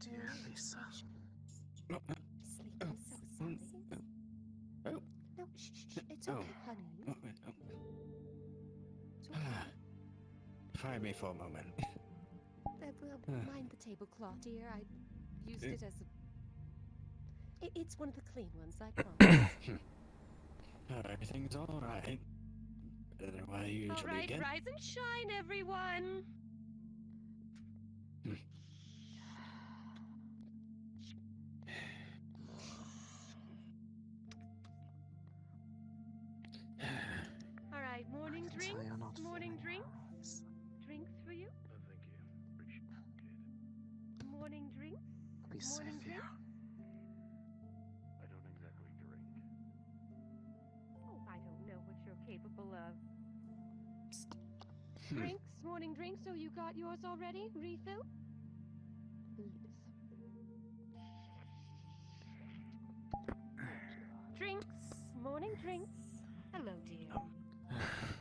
dear Lisa. Sleeping so soundly. No, shh. It's okay, honey. It's okay. Try me for a moment. Well, mind the tablecloth, dear. I used it as a... It's one of the clean ones, I promise. Everything's all right. Better than what I usually All right, get. rise and shine, everyone. All right, morning drinks. Morning drinks. Drinks for you. Oh, thank you. Appreciate it. Morning drinks. Be safe Morning here. drinks. I don't exactly drink. Oh, I don't know what you're capable of. Drinks, morning drinks. So you got yours already? Refill? Lupus. Drinks, morning drinks. Hello, dear.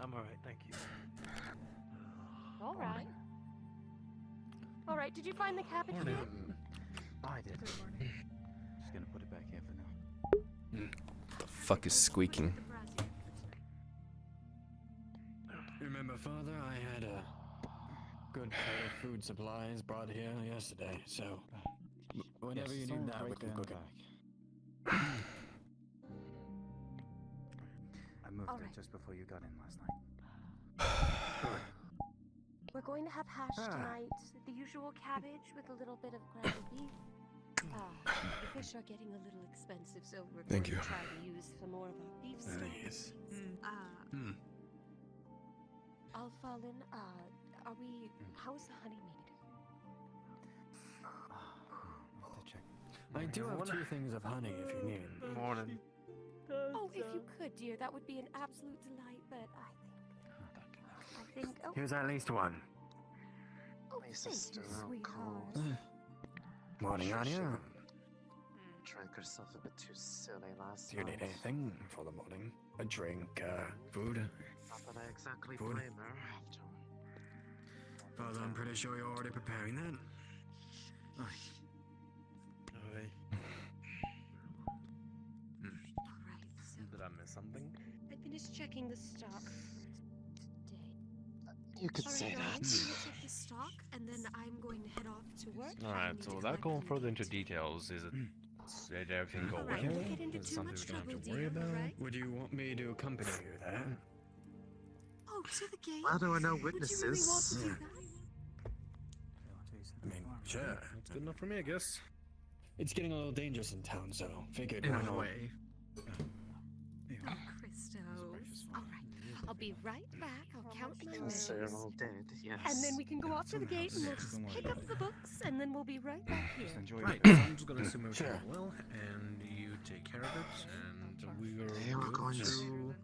I'm alright, thank you. All right. All right, did you find the cabbage yet? I did. Just gonna put it back here for now. The fuck is squeaking? Remember, Father, I had a good plate of food supplies brought here yesterday, so whenever you need that, we can cook it. I moved All it right. just before you got in last night. We're going to have hash tonight. The usual cabbage with a little bit of ground beef. The fish are getting a little expensive, so we're going to try to use some more of our beef steaks. Alfalin, how's the honey made? Have to check. I do have 2 things of honey if you need. Morning. Oh, if you could, dear, that would be an absolute delight, but I think, Here's at least one. Lisa's thank you, still sweetheart. cold. Morning, Anya. Drank herself a bit too silly last Do you night. need anything for the morning? A drink, food? Not that I exactly Food? blame her. Father, I'm pretty sure you're already preparing that. Aye. All right, so Did I miss something? I finished checking the stock today. You could All say right, that. guys, I'm gonna check the stock, and then I'm going to head off to work. I Alright, need so to without collect going the further meat. into details, did everything go All well? right, don't get into Is it too something much we're gonna have trouble, to worry dear, about? all right? Would you want me to accompany you there? Oh, to the gate? Well, there were no Would you really want to witnesses. do that? I mean, sure. That's good enough for me, I guess. It's getting a little dangerous in town, so figured In why a not? way. Oh, Christos. All right, I'll be right back. I'll count my Consider medals. all dead, yes. And then we can go off to the gate and we'll just pick up the books and then we'll be right back here. Just enjoy Right, it. so I'm just gonna assume everything Sure. went well, and you take care of it, and we are They were good going to... to...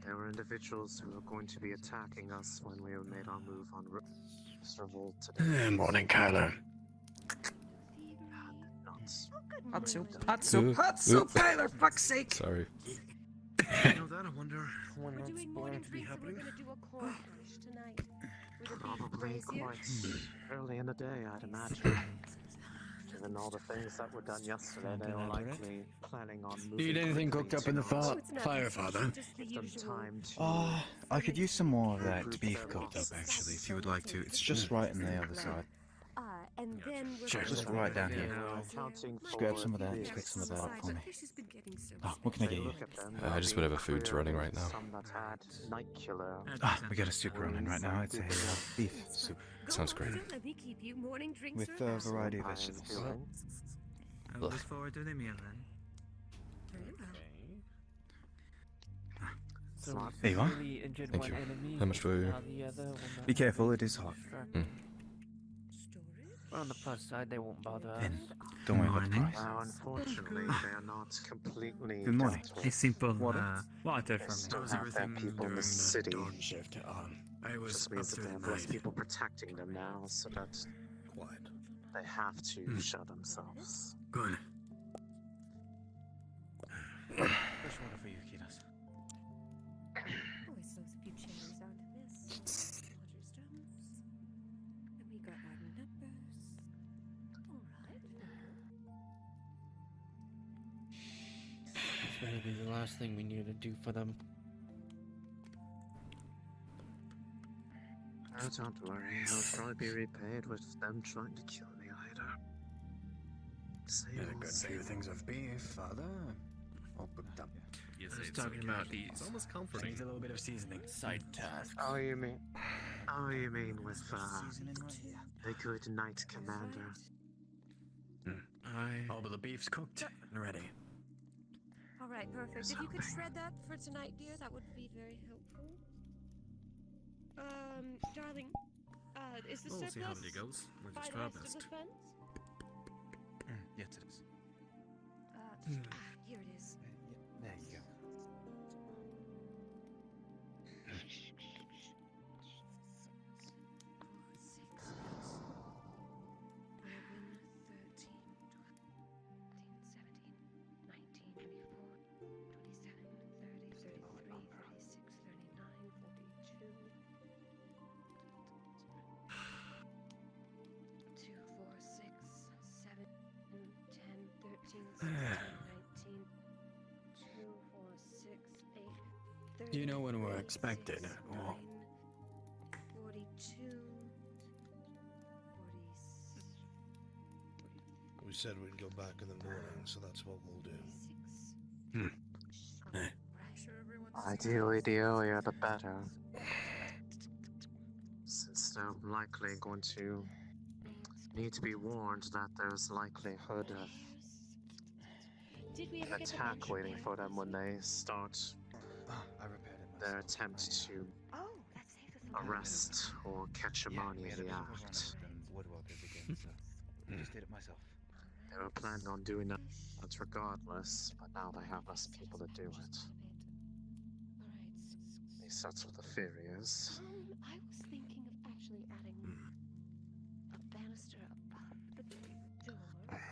There were individuals who were going to be attacking us when we made our move on revolt today. Morning, Kyler. Not Hot soup, Hot soup, Tyler, fuck's sake! Sorry. You know that, I wonder when We're that's doing going morning to be drinks and we're happening. gonna do a corn hash tonight. With a beef Probably brazier. quite early in the day, I'd imagine. Given all the things that were done yesterday, they were likely planning on moving. Need anything quickly cooked up in the to Oh, fire, it's nothing fire, special, Father? just the give them usual. time to... I could use some more of that Group beef their cooked up, losses. actually, if you would like to. It's just right on the other side. And then we're Sure. gonna Just go right to down the here. Counting Just grab for some of that, this. pick some of that up for me. Fish has been getting so Oh, what can I They get you? look at them, I just they'll be whatever food's clear running that right now. Some that had night killer. We got a soup running right now. It's a beef soup Sounds great. Let me keep you. Morning drinks with are a allowed. variety of Vampires vegetables. doing. I look forward to the meal then. Very well. It's not There you are. Thank you. How much for you? Be careful, it is hot. Storage? On the plus side, they won't bother us. And don't worry about the price. Now, unfortunately, they are not completely. Good morning. dealt with. A simple Water? water They for me. still How's have their everything people in during the city. dawn shift? I was Just up means that through they the have less night. people protecting them now, so that Quiet. they have to show themselves. Good. Fresh water for you, kiddos. Always throws a few cherries onto this. Water stones. And we got our numbers. better be the last thing we need to do for them. Oh, don't worry, I'll probably be repaid with them trying to kill me later. Had a good few things of beef, father. All cooked up. Yes, I was talking about these. It's almost comforting. Needs a little bit of seasoning. Side tasks. Oh, you mean with, Seasoning right here. the good Knight Commander? All but the beef's cooked and ready. All right, perfect. If you could shred that for tonight, dear, that would be very helpful. Darling, is the We'll surplus see how it goes. We'll by just the try our rest of best. the funds? Yes, it is. Here it is. There you go. Do you know when we're expected? Or 42. We said we'd go back in the morning, so that's what we'll do. Ideally, the earlier the better. Since they're likely going to need to be warned that there's likelihood of an attack waiting for them when they start I repaired it their myself. attempt to arrest or catch them on we in had a the bit of a act. run-up with them woodworkers again, so I just did it myself. They were planning on doing that regardless, but now they have less people to do it. At least that's what the theory is. I was thinking of actually adding a banister above the door.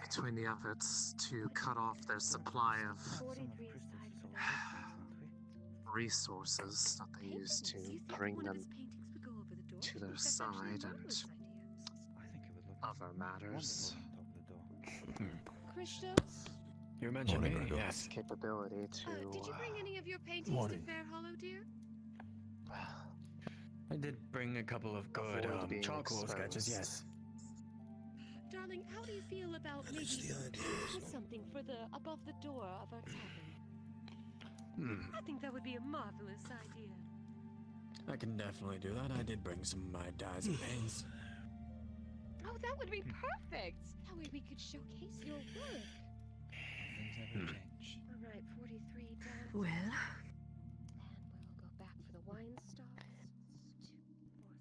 Between the efforts to cut off their supply of 43 aside for now. resources that they use to bring them to their side and I think it would look other matters. Christos, you mentioned me? Morning, Gregor. Yes. Capability to did you bring any of your paintings Morning. to Fair Hollow, dear? I did bring a couple of good Avoid being charcoal sketches, exposed. yes. Darling, how do you feel about maybe That's the idea, put something for the above the door of our cabin? I think that would be a marvelous idea. I can definitely do that. I did bring some of my dyes and paints. Oh, that would be perfect. That way we could showcase your work. things never change. All right, 43 down. Well, And we'll go back for the wine stalls. 2,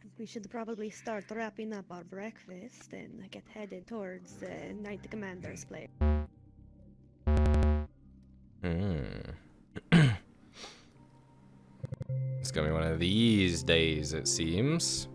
4, we should probably start wrapping up our breakfast and get headed towards the Knight Commander's place. It's gonna be one of these days, it seems.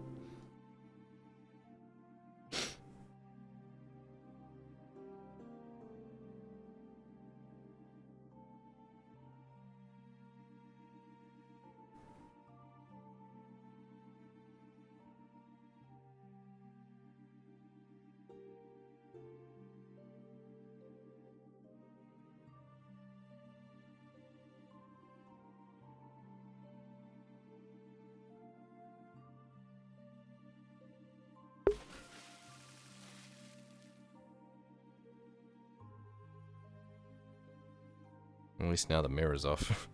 At least now the mirror's off.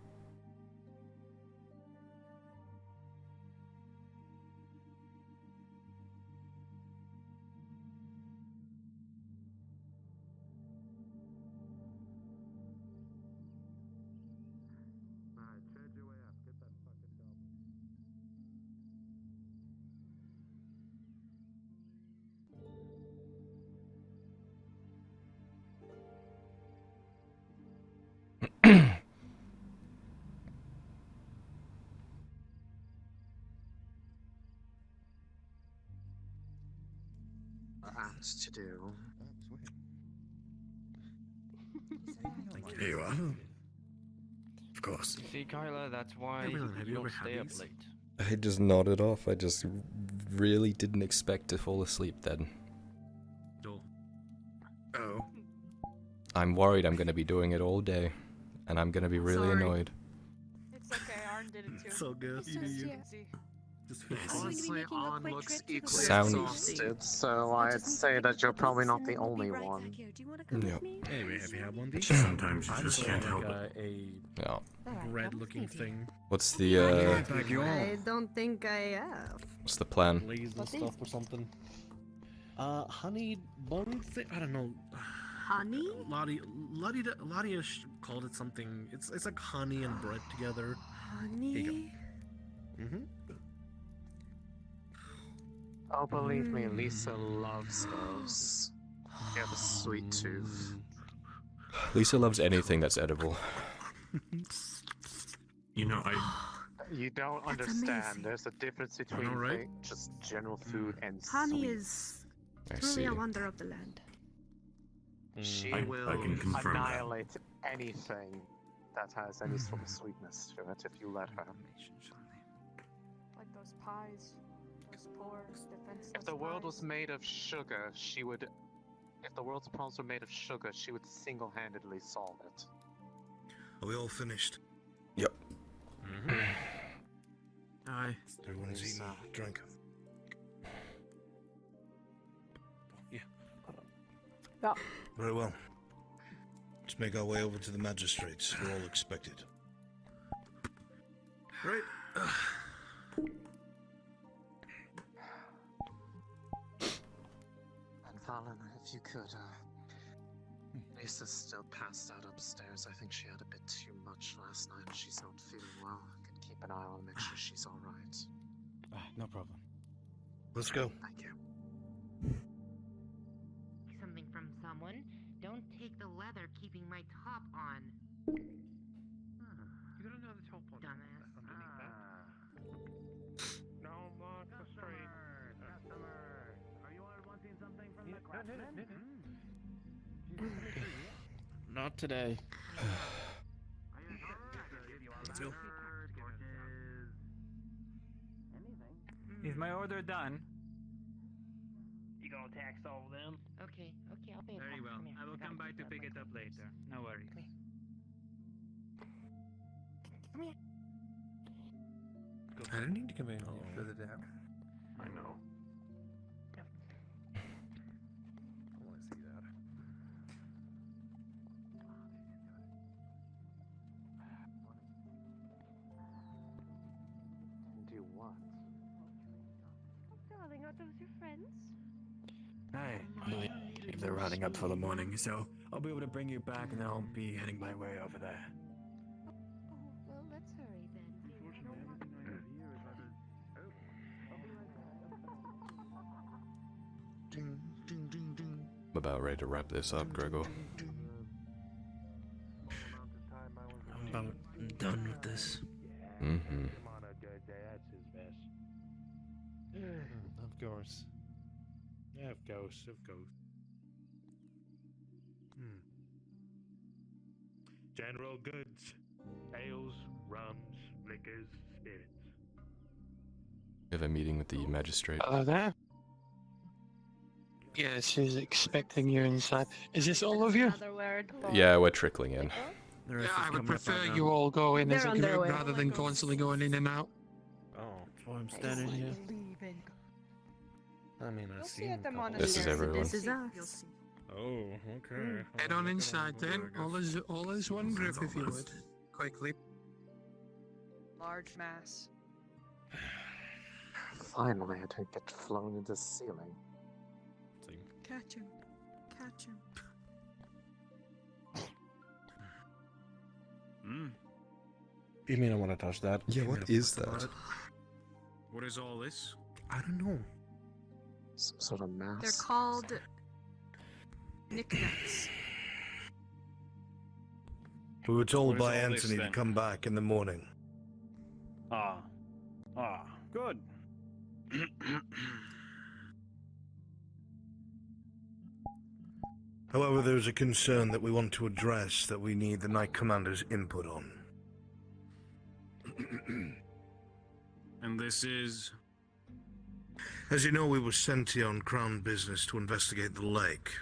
Act to do. Here you are. Of course. See, Kyler, that's why Hey, Rylan, have you don't ever had stay up these? late. I just nodded off. I just really didn't expect to fall asleep then. Door. Oh. I'm worried I'm gonna be doing it all day. and I'm gonna be really Sorry. annoyed. It's okay, Arn did it too. So good. It's just, yeah. Just I'm going to be Honestly, making a On quick looks trip to the equally Sound- exhausted, so I I'd just need to say pick that up you're the probably books not and the then we'll be only right one. back here. Do you want to come Yeah. with me? Anyway, have you had one of these? Sometimes you I'm just sort can't of help like it. Yeah. All right, Red-looking come with me, dear. thing. What's the I don't think I have. what's the plan? Blaze and What stuff or something. Honey bun thing? I don't know. Honey? Lottie called it something. It's like honey and bread together. Honey? Mm-hmm. Oh, believe me, Lisa loves those. You have a sweet tooth. Lisa loves anything that's edible. You know, You don't That's understand. amazing. There's a difference between right? like, just general food and Honey sweet. is I truly see. a wonder of the land. She I will can confirm that. annihilate anything that has any sort of sweetness to it if you let her. Like those pies, those poor defenseless If the world was pies. made of sugar, she would. If the world's problems were made of sugar, she would single-handedly solve it. Are we all finished? Yep. Aye. Everyone's eaten, drank. Yeah. Very well. Let's make our way over to the magistrates. We're all expected. Right. And Fallon, if you could, Lisa's still passed out upstairs. I think she had a bit too much last night. She's not feeling well. I could keep an eye on her, make sure she's all right. No problem. Let's go. Thank you. Something from someone. Don't take the leather keeping my top on. You got another top on. Dumbass. No more frustrated. Customer, are you all wanting something from the craftsman? Not today. Let's go. Is my order done? You gonna tax all of them? Okay, I'll pay. Very well. I will come by to pick it up later. No worries. I didn't need to come in further down. I know. I want to see that. Do what? Darling, are those your friends? I believe they're rounding up for the morning, so I'll be able to bring you back and I'll be heading my way over there. Oh, well, let's hurry then. Ding, ding, ding, ding. I'm about ready to wrap this up, Gregor. I'm about done with this. Mm-hmm. Of course. Of course. General goods, ales, rums, liquors, spirits. We have a meeting with the magistrate. Hello there. Yeah, she's expecting you inside. Is this all of you? Another word for Yeah, we're trickling in. The Yeah, rest is I would coming up prefer right you now. all go in as They're a on their group way. rather than constantly going in and out. Oh, that's why I'm standing here. I mean, I've seen a couple. This is everyone. This is us. Oh, okay. Head on inside then. All as one group, if you would. Quickly. Large mass. Finally, I don't get flown into the ceiling. Catch him. Catch him. You mean I want to touch that? Yeah, You what mean I is forgot that? it? What is all this? I don't know. Some sort of mask. They're called knickknacks. We were told What is by all this, Anthony to then? come back in the morning. Good. However, there is a concern that we want to address that we need the Knight Commander's input on. And this is... As you know, we were sent here on Crown business to investigate the lake.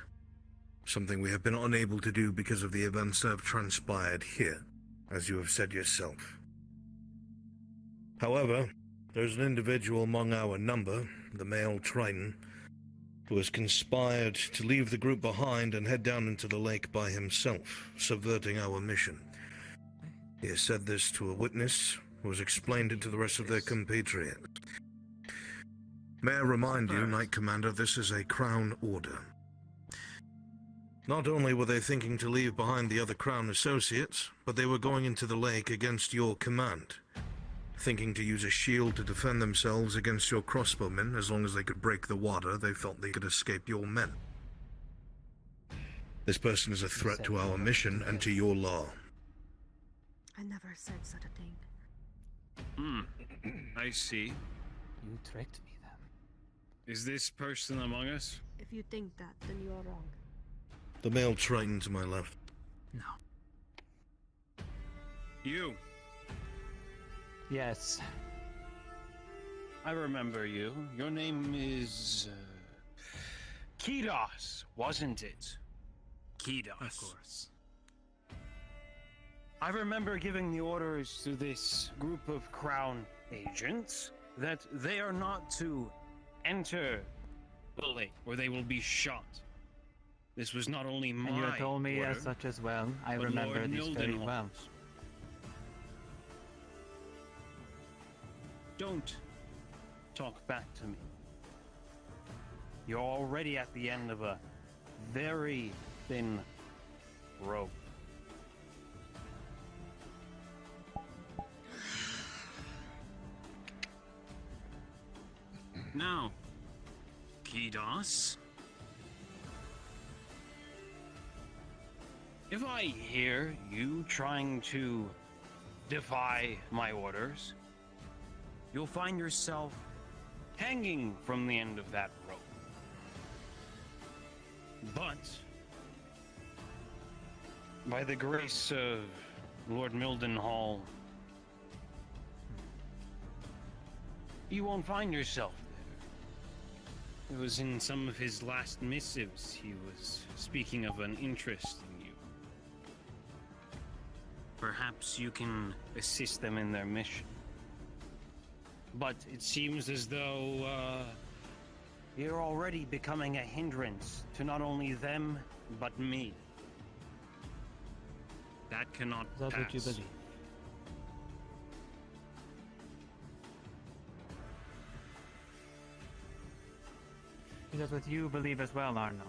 Something we have been unable to do because of the events that have transpired here. as you have said yourself. However, there's an individual among our number, the male Triton, who has conspired to leave the group behind and head down into the lake by himself, subverting our mission. He has said this to a witness, who has explained it to the rest of their compatriots. May I remind you, Knight Commander, this is a Crown order. Not only were they thinking to leave behind the other Crown associates, but they were going into the lake against your command, thinking to use a shield to defend themselves against your crossbowmen. As long as they could break the water, they felt they could escape your men. This person is a threat to our mission and to your law. I never said such a thing. I see. You tricked me then. Is this person among us? If you think that, then you are wrong. The male Triton to my left. No. You. Yes. I remember you. Your name is... Kidos, wasn't it? Kidos. Of course. I remember giving the orders to this group of Crown agents that they are not to enter the lake, or they will be shot. This was not only my And you told me order, as such as well. I but remember Lord this very Mildenhall's. well. Don't talk back to me. You're already at the end of a very thin rope. Now, Kidos, if I hear you trying to defy my orders, you'll find yourself hanging from the end of that rope. But, by the grace of Lord Mildenhall, you won't find yourself there. It was in some of his last missives he was speaking of an interest in you. Perhaps you can assist them in their mission. But it seems as though, you're already becoming a hindrance to not only them, but me. That cannot Is that pass. what you believe? Is that what you believe as well, Arno?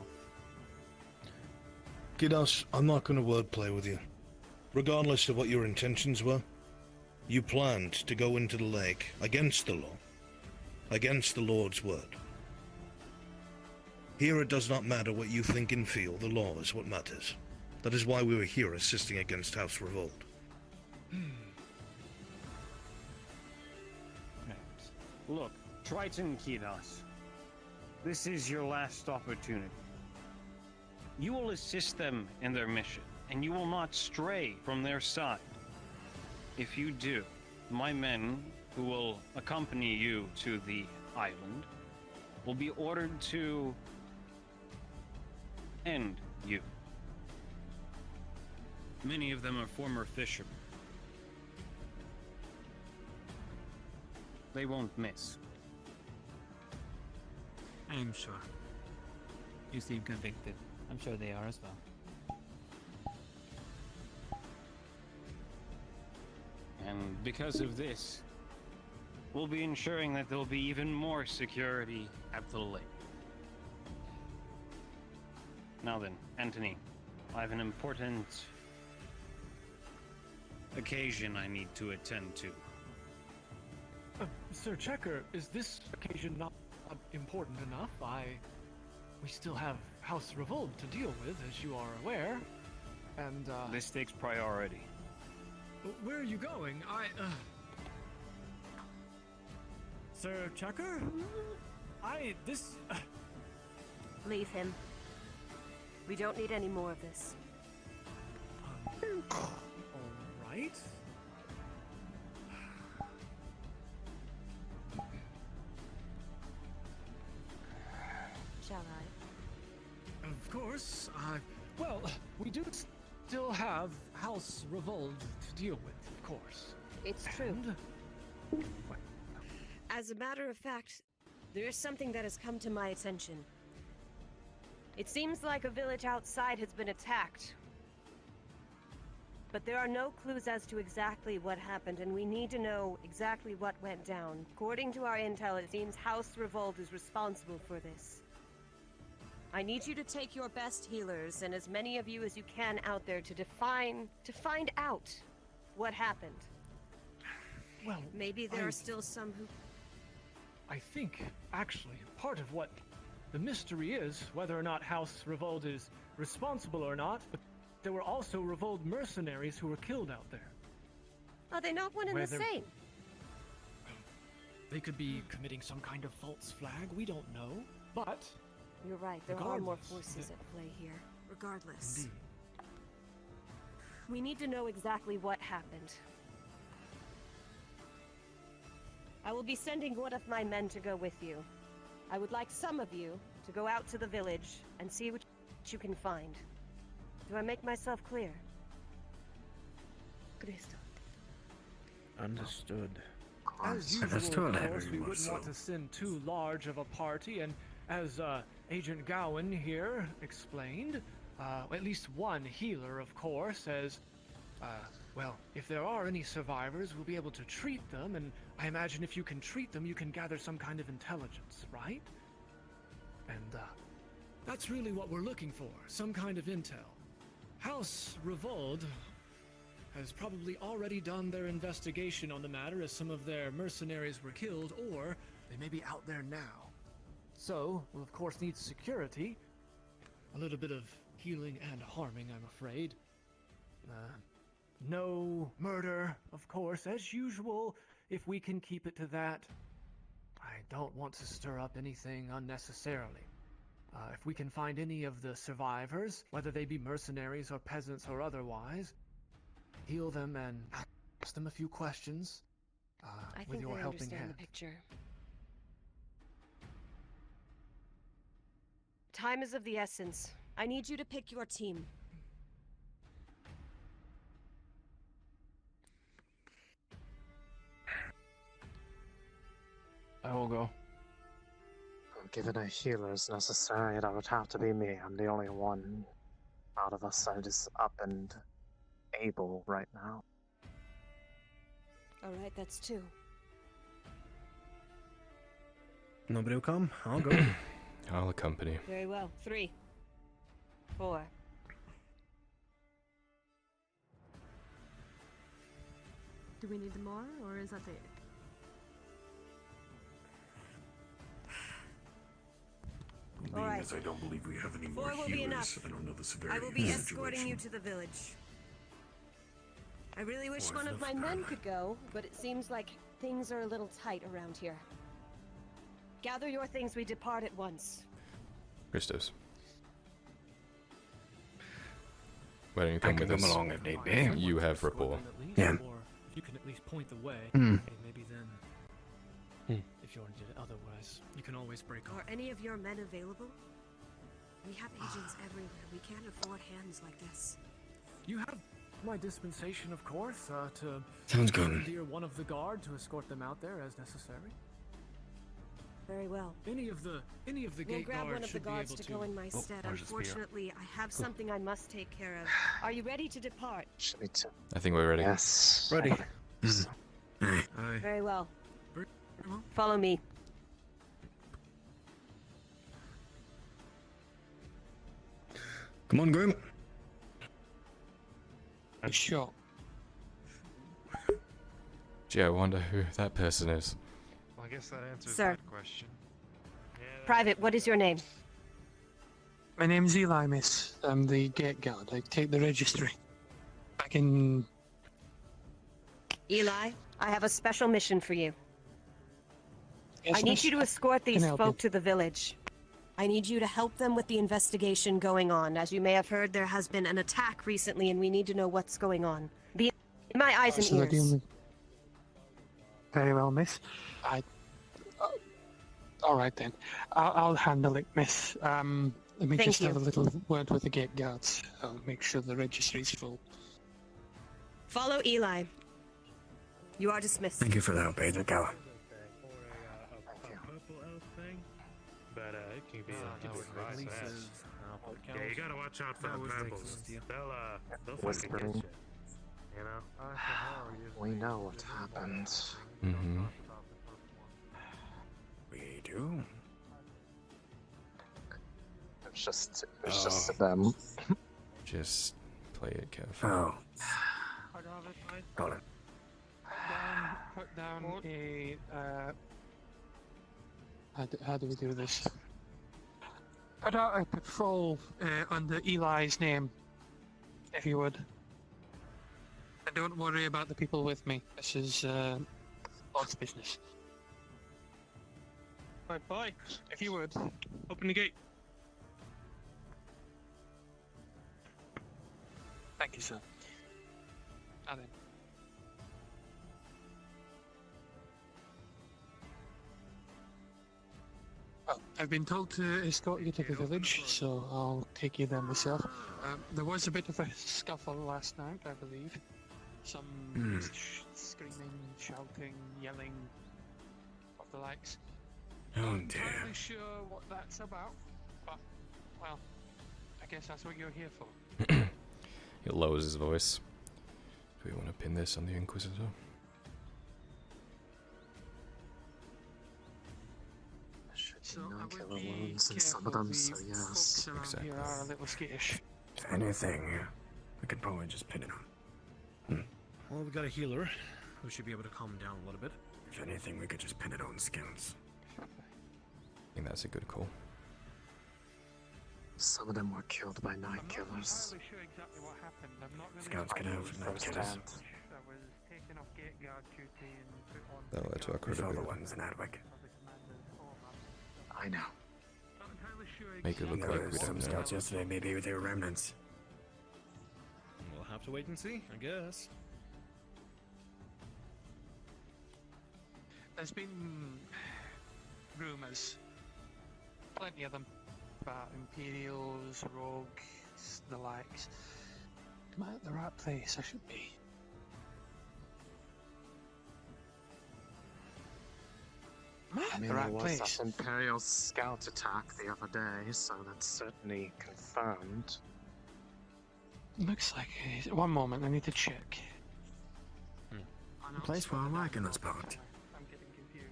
Kidos, I'm not going to wordplay with you. Regardless of what your intentions were, you planned to go into the lake against the law, against the Lord's word. Here it does not matter what you think and feel, the law is what matters. That is why we were here assisting against House Revolt. Look, Triton Kidos, this is your last opportunity. You will assist them in their mission, and you will not stray from their side. If you do, my men, who will accompany you to the island, will be ordered to end you. Many of them are former fishermen. They won't miss. I'm sure. You seem convicted. I'm sure they are as well. And because of this, we'll be ensuring that there'll be even more security at the lake. Now then, Anthony, I have an important occasion I need to attend to. Sir Checker, is this occasion not important enough? We still have House Revolt to deal with, as you are aware. And, This takes priority. where are you going? Sir Checker? Leave him. We don't need any more of this. Alright. Shall I? Of course, well, we do still have House Revolt to deal with, of course. It's true. As a matter of fact, there is something that has come to my attention. It seems like a village outside has been attacked. But there are no clues as to exactly what happened, and we need to know exactly what went down. According to our intel, it seems House Revolt is responsible for this. I need you to take your best healers and as many of you as you can out there to find out what happened. Well, maybe there are still some who... I think, actually, part of what the mystery is, whether or not House Revolt is responsible or not, but there were also Revolt mercenaries who were killed out there. Are they not one and the same? They could be committing some kind of false flag, we don't know, but... You're right, there are more forces at play here. Regardless. Indeed. We need to know exactly what happened. I will be sending one of my men to go with you. I would like some of you to go out to the village and see what you can find. Do I make myself clear? Understood. As usual, of course, we wouldn't want to send too large of a party, and as Agent Gowan here explained, at least one healer, of course, as, well, if there are any survivors, we'll be able to treat them, and I imagine if you can treat them, you can gather some kind of intelligence, right? And, that's really what we're looking for, some kind of intel. House Revolt has probably already done their investigation on the matter, as some of their mercenaries were killed, or they may be out there now. So, we'll of course need security, a little bit of healing and harming, I'm afraid. No murder, of course, as usual, if we can keep it to that. I don't want to stir up anything unnecessarily. If we can find any of the survivors, whether they be mercenaries or peasants or otherwise, heal them and ask them a few questions with your helping hand. The picture. Time is of the essence. I need you to pick your team. I will go. Given a healer is necessary, that would have to be me. I'm the only one out of us that is up and able right now. Alright, that's 2. Nobody will come? I'll go. I'll accompany. Very well. 3. 4. Do we need more, or is that it? All right. I don't believe we have any 4 more will be healers. enough. I don't know the severity I will of be the escorting situation. you to the village. I really wish Oh, I one of love my men that. could go, but it seems like things are a little tight around here. Gather your things, we depart at once. Christos. Why don't you come with come us? along if need be. You have rapport. Yeah. Or if you can at least point the way, Hmm. maybe then, if you wanted it otherwise, you can always break Are off. any of your men available? We have agents everywhere. We can't afford hands like this. You have my dispensation, of course, to Sounds good. commandeer one of the guard to escort them out there as necessary. Very well. Any of the We'll gate grab guards one of the should be guards able to go in my stead. Unfortunately, I have something I must take care of. Are you ready to depart? Should be too. I think we're ready. Yes. Ready. Very well. Follow me. Come on, Grim. Sure. Gee, I wonder who that person is. Well, I guess that answers Sir. that question. Private, what is your name? My name's Eli, miss. I'm the gate guard. I take the registry. I can... Eli, I have a special mission for you. Yes, I need miss? you to escort Can these help folk you. to the village. I need you to help them with the investigation going on. As you may have heard, there has been an attack recently, and we need to know what's going on. Be in my eyes and Absolutely. ears. Very well, miss. All right then. I'll handle it, miss. Let me Thank just have a you. little word with the gate guards. I'll make sure the registry's full. Follow Eli. You are dismissed. Thank you for the help, Agent Gala. But it can be yeah, you gotta watch out for the purples. They'll fucking get you. You know? We know what happened. Mm-hmm. We do. It's just them. Just play it carefully. Oh. Got it. Put down a. How do we do this? Put out a patrol under Eli's name, if you would. And don't worry about the people with me. This is Lord's business. Right, boy, if you would, open the gate. Thank you, sir. Now then. Well, I've been told to escort you to the village, so I'll take you there myself. There was a bit of a scuffle last night, I believe. Some screaming, shouting, yelling, of the likes. Oh Not dear. entirely sure what that's about, but, well, I guess that's what you're here for. He lowers his voice. Do we want to pin this on the Inquisitor? Should be no killer wounds in some of them, so yes. Exactly. Here are a little skittish. If anything, we could probably just pin it on. Well, we got a healer who should be able to calm him down a little bit. If anything, we could just pin it on Scouts. I think that's a good call. Some of them were killed by night I'm killers. not entirely sure exactly what happened. I'm not really Scouts can have night killers. I was taken off gate guard duty and put on. That'll add to our There's all the credibility. ones in Adwick. I know. Not entirely sure Make it look There like we was some don't know. Scouts yesterday, maybe they were remnants. We'll have to wait and see, I guess. There's been rumours, plenty of them, about Imperials, rogues, the likes. Am I at the right place? I should be. Am I I at mean, the there right was place? that Imperial scout attack the other day, so that's certainly confirmed. Looks like it. One moment, I need to check. The place where our wagon is parked. I'm getting confused.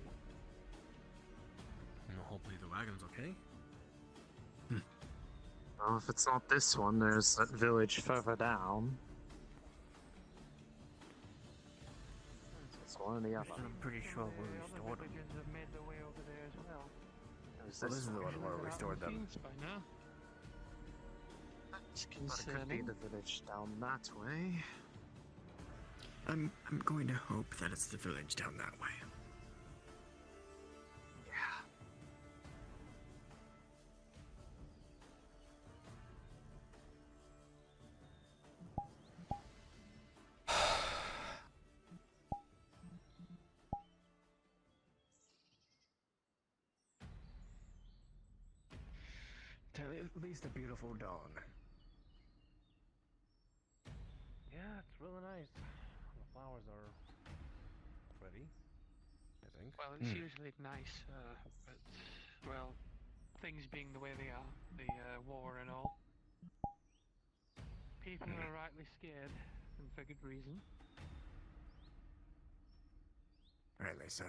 Well, hopefully the wagon's okay. Well, if it's not this one, there's that village further down. It's one or the other. I'm pretty sure we restored them. Have made their way over there as well. There's Well, this this is the one. one where we stored them. By now. That's But it could be concerning. the village down that way. I'm going to hope that it's the village down that way. Yeah. At least a beautiful dawn. Yeah, it's really nice. The flowers are pretty, I think. Well, it's usually nice, but, well, things being the way they are, the war and all, people are rightly scared, and for good reason. Rightly so.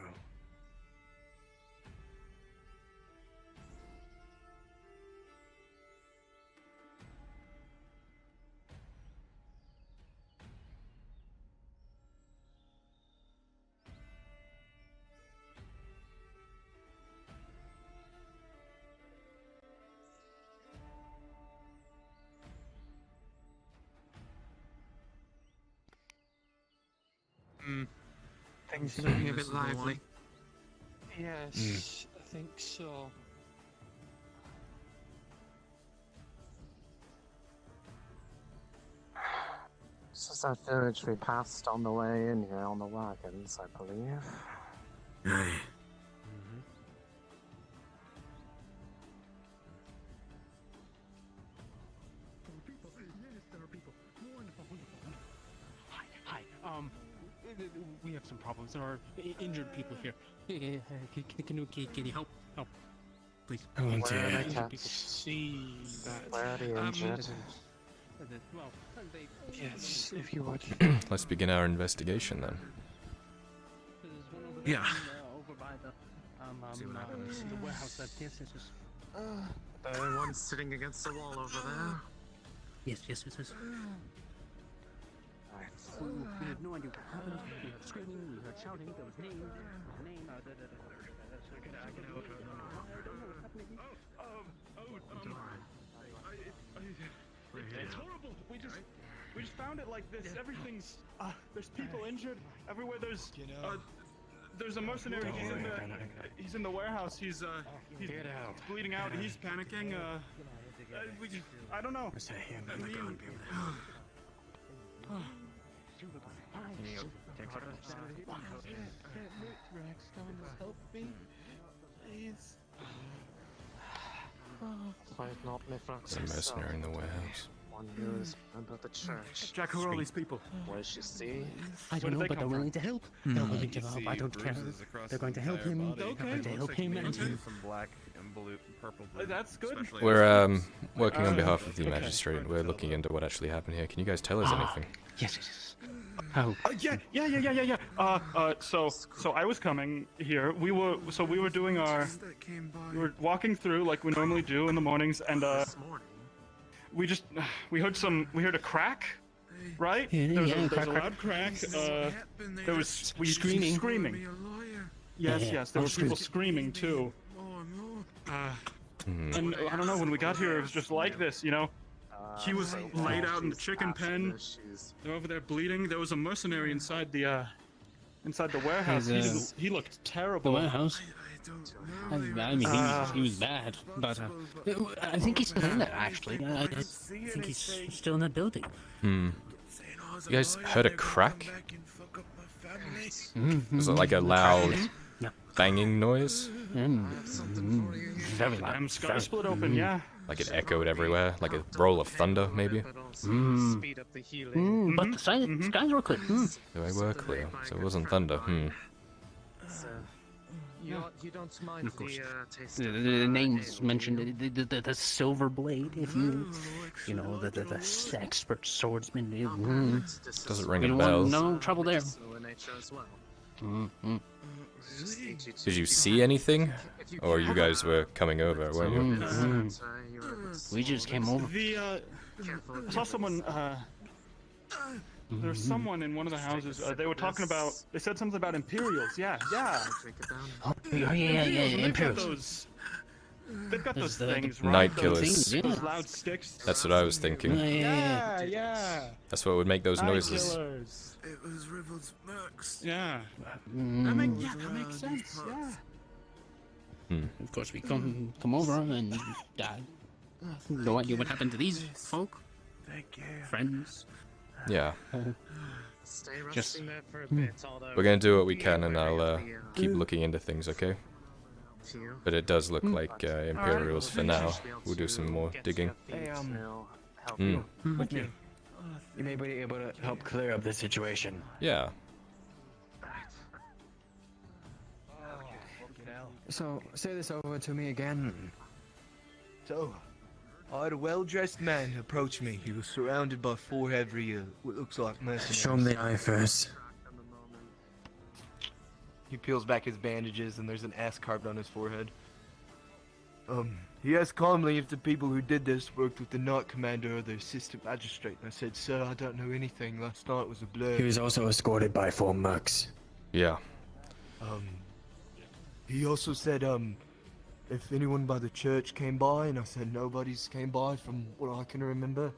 Things I'm looking assuming a this bit is the one? lively. Yes, I think so. This is that village we passed on the way in here on the wagons, I believe. Aye. we have some problems. There are injured people here. Can you help? Help, please. Oh, Where dear. I can't see that. Where are the injured? Well, Yes, if you would. Let's begin our investigation then. Yeah. Over by the See what happens. the warehouse. Yes. The one sitting against the wall over there. Yes. We had no idea what happened. We heard screaming, we heard shouting, there was names, It's horrible. We just found it like this. Everything's there's people injured everywhere. There's a mercenary. He's in the warehouse. He's bleeding out. He's panicking. I don't know. Help me, please. Might not There's a mercenary in the warehouse. One news about the church. Jack, who are all these people? What does she see? I don't know, but they're willing to help. They're willing to help. I don't care. They're going to help him. They're going to help him and him. Some black and blue, purple blue. That's good. We're working on behalf of the magistrate. We're looking into what actually happened here. Can you guys tell us anything? Yes. How? Yeah. So I was coming here. We were doing our. We were walking through like we normally do in the mornings, and we heard a crack, right? There was a loud crack. There was screaming. Yes. There were people screaming too. And I don't know. When we got here, it was just like this, you know. He was laid out in the chicken pen. They're over there bleeding. There was a mercenary inside the warehouse. He looked terrible. The warehouse? I mean, he was bad, but I think he's still in there, actually. I think he's still in that building. You guys heard a crack? Was it like a loud banging noise? Very loud. Sky split open, yeah. Like it echoed everywhere, like a roll of thunder, maybe? But the skies were clear. They were clear, so it wasn't thunder. You don't mind Of course. taste The of, names mentioned, the silver blade, if you know, the expert swordsman. Doesn't ring a bell. No trouble there. Did you see anything? Or you guys were coming over, weren't you? We just came over. I saw someone. There's someone in one of the houses. They were talking about. They said something about Imperials. Yeah. Oh, yeah, Imperials. They've got those things, right? Night killers. Those loud sticks. That's what I was thinking. Yeah. That's what would make those noises. Killers. It was Rivel's Mercs. Yeah. That makes sense. Yeah. Of course, we come over and no idea what happened to these folk. Thank you. Friends. Yeah. Stay Just resting there for a bit, although We're gonna do what we can, and I'll keep looking into things, okay? But it does look like Imperials for now. We'll do some more digging. Hey, with me. You may be able to help clear up the situation. Yeah. So, say this over to me again. So, I had a well-dressed man approach me. He was surrounded by 4 heavy, what looks like mercenaries. Show him the eye first. He peels back his bandages and there's an S carved on his forehead. He asked calmly if the people who did this worked with the Knight Commander or the Assistant Magistrate. And I said, sir, I don't know anything. Last night was a blur. He was also escorted by 4 mercs. Yeah. He also said, if anyone by the church came by, and I said nobody's came by from what I can remember.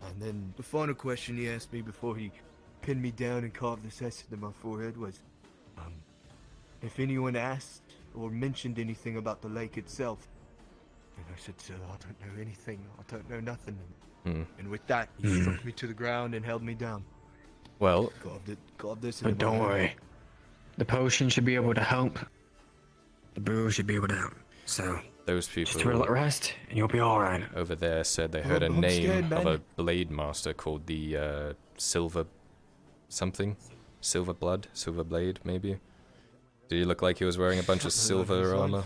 And then the final question he asked me before he pinned me down and carved this S into my forehead was, if anyone asked or mentioned anything about the lake itself. And I said, sir, I don't know anything. I don't know nothing. And with that, he struck me to the ground and held me down. Well, Carved this But into don't my worry. head. The potion should be able to help. The brew should be able to help. So, those people just let rest, and you'll be alright. over there said they heard a I'm name scared, of man. a blade master called the Silver something. Silver blood, silver blade, maybe. Did he look like he was wearing a bunch of silver armor?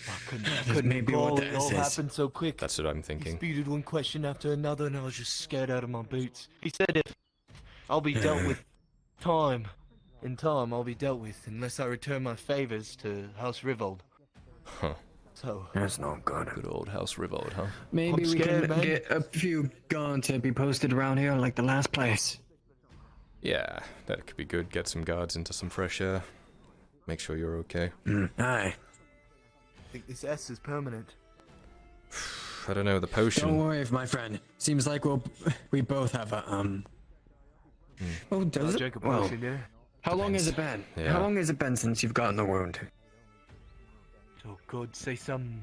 I couldn't recall, it all happened so quick. That's what I'm He thinking. speeded one question after another, and I was just scared out of my boots. He said if I'll be dealt with in time I'll be dealt with, unless I return my favors to House Rivold. Huh. So That's not good. Good old House Rivold, huh? Maybe I'm we scared, can man. get a few guards to be posted around here like the last place. Yeah, that could be good. Get some guards into some fresh air. Make sure you're okay. Aye. I think this S is permanent. I don't know, the potion. Don't worry, my friend. Seems like we both have a Oh, does it? Drink a Well, potion, yeah. how long has it been? Yeah. How long has it been since you've gotten the wound? Oh God, say some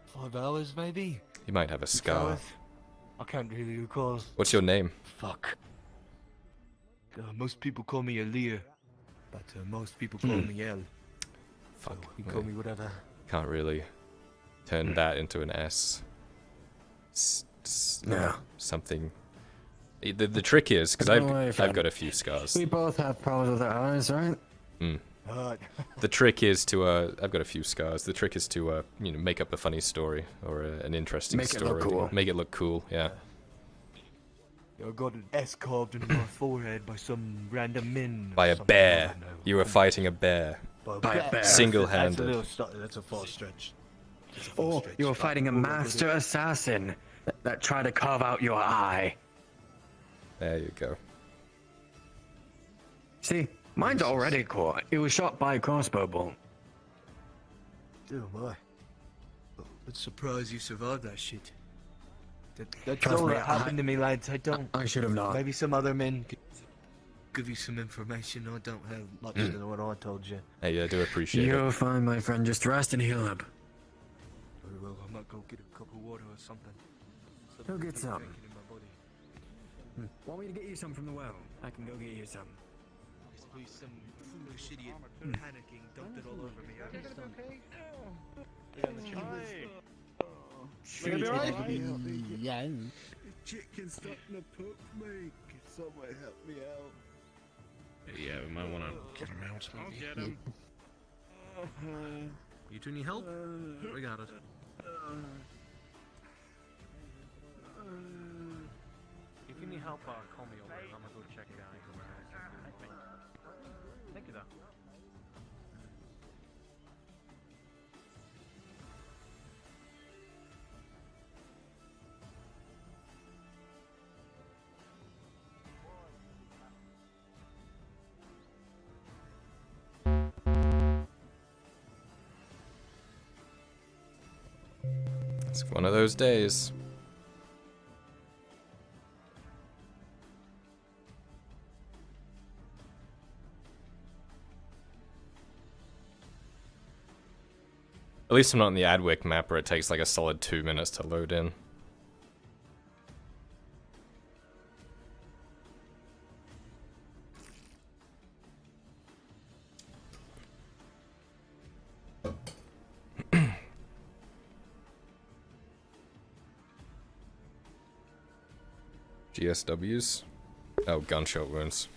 5 hours maybe? You might have a 6 scar. hours? I can't really recall. What's your name? Fuck. Most people call me Aaliyah, but most people call me El. Fuck. So you can call me whatever. Can't really turn that into an S. No. Something. The trick is, because Don't worry, I've friend. got a few scars. We both have problems with our eyes, right? The trick is to, I've got a few scars. The trick is to, you know, make up a funny story or an interesting Make it story. look cool. Make it look cool, yeah. I got an S carved into my forehead by some random min. By a something, I bear. don't know. You were fighting a bear. By a bear. Single-handed. That's a far stretch. Or you were fighting a master assassin that tried to carve out your eye. There you go. See, mine's already cool. It was shot by a crossbow bolt. Oh my. I'm surprised you survived that shit. That's Trust all me, that happened to me, lads. I don't. I should have not. Maybe some other men could give you some information. I don't have much than what I told you. Hey, I do appreciate it. You're fine, my friend. Just rest and heal up. Very well, I might go get a cup of water or something. Go get some. Taken in my body. Want me to get you some from the well? I can go get you some. Please, some foolish idiot panicking dumped it all over me. Yeah. Chicken's starting to poke me. Can someone help me out? Yeah, we might want to get him out. I'll get him. You two need help? We got it. If you need help, call me over. I'm gonna go check it out. Thank you, though. It's one of those days. At least I'm not on the Adwick map where it takes like a solid 2 minutes to load in. GSWs? Oh, gunshot wounds.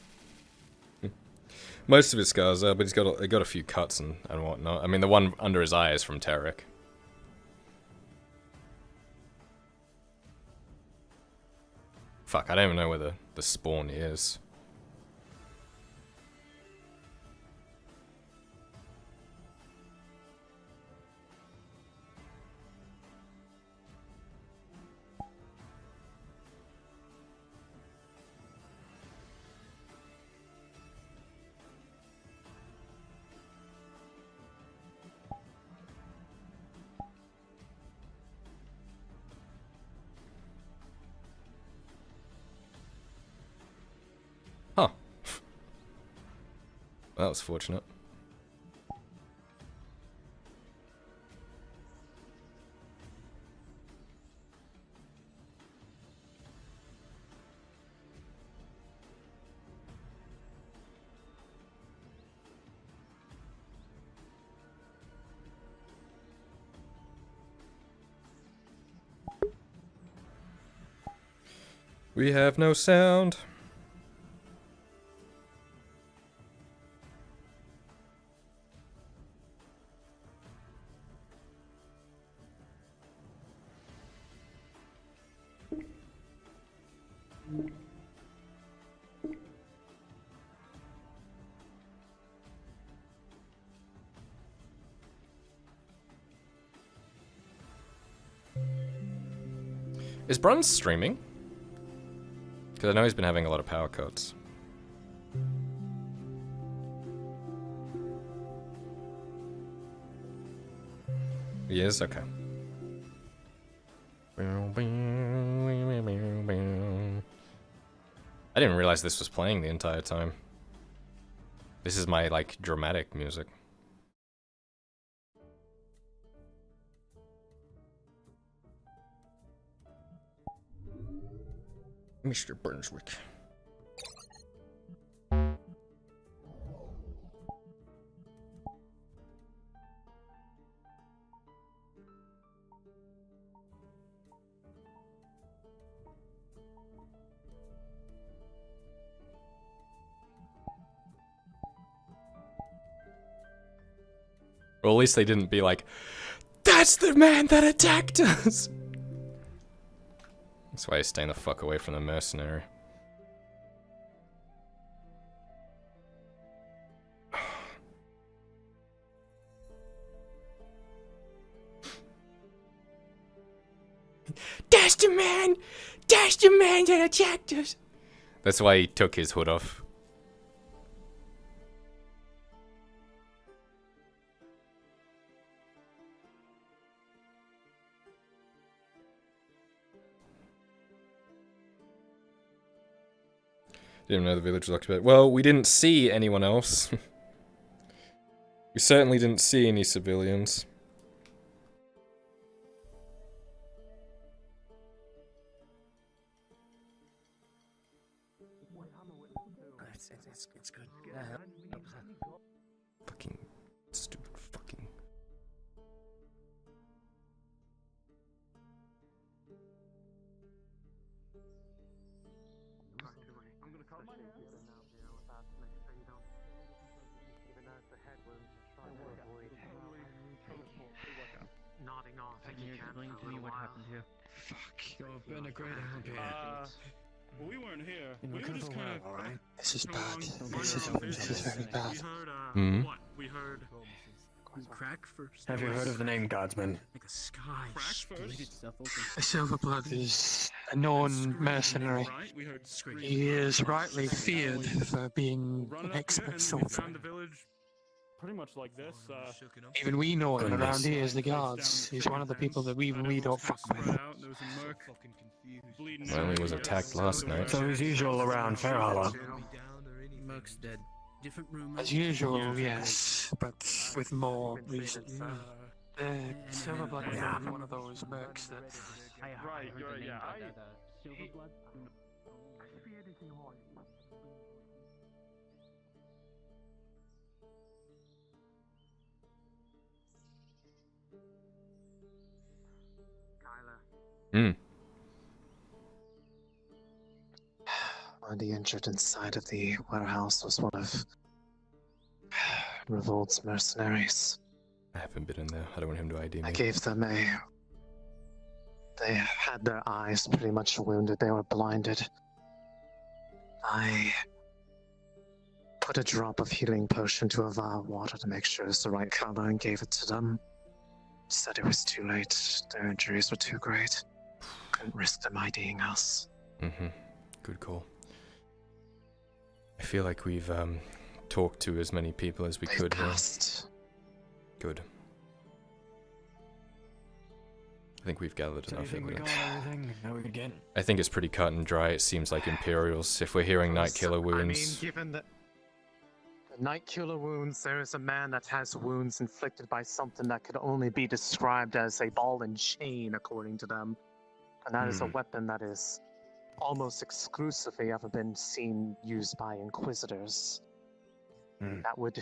Most of his scars are, but he got a few cuts and whatnot. I mean, the one under his eye is from Tarek. Fuck, I don't even know where the spawn is. Huh. That was fortunate. We have no sound. Is Brun streaming? Because I know he's been having a lot of power cuts. He is? Okay. I didn't realize this was playing the entire time. This is my, like, dramatic music. Mr. Brunswick. Or at least they didn't be like, "That's the man that attacked us!" That's why he's staying the fuck away from the mercenary. That's the man! That's the man that attacked us! That's why he took his hood off. Didn't know the village was occupied. Well, we didn't see anyone else. We certainly didn't see any civilians. It's good. Fucking stupid fucking. Nodding off if you can Explain for a to me little what while. happened here. Fuck. You've been a great help. Well, we weren't here. In We were just recovery, kind of. alright? This is bad. Minding This is our own business. very bad. We heard, Mhm. what? We heard. Crack first. Have you heard of the name Guardsman? Like a sky Crack split first. itself open. Silverblood is a known mercenary. Right? We heard screams. He is rightly feared for being Running an up here, expert and we swordsman. found the village pretty much like this. Even we know him Goodness. around here as the guards. He's one of the people that we don't fuck with. Well, he was attacked last night. So as usual around Fairhollow. Merc's dead. Different room. As usual, yes, but with more reason. Silverblood is not one of those mercs that. Right, you're right, yeah. Silverblood? Hmm. One of the injured inside of the warehouse was one of Revolt's mercenaries. I haven't been in there. I don't want him to ID me. I gave them a... They had their eyes pretty much wounded. They were blinded. I put a drop of healing potion to a vial of water to make sure it's the right color and gave it to them. Said it was too late. Their injuries were too great. Couldn't risk them IDing us. Mm-hmm. Good call. I feel like we've talked to as many people as we could here. Good. I think we've gathered So you enough think we evidence. got everything that we could get? I think it's pretty cut and dry. It seems like Imperials. If we're hearing Night Killer wounds, I mean, given that the Night Killer wounds, there is a man that has wounds inflicted by something that could only be described as a ball and chain, according to them. And that is a weapon that is almost exclusively ever been seen used by Inquisitors. That would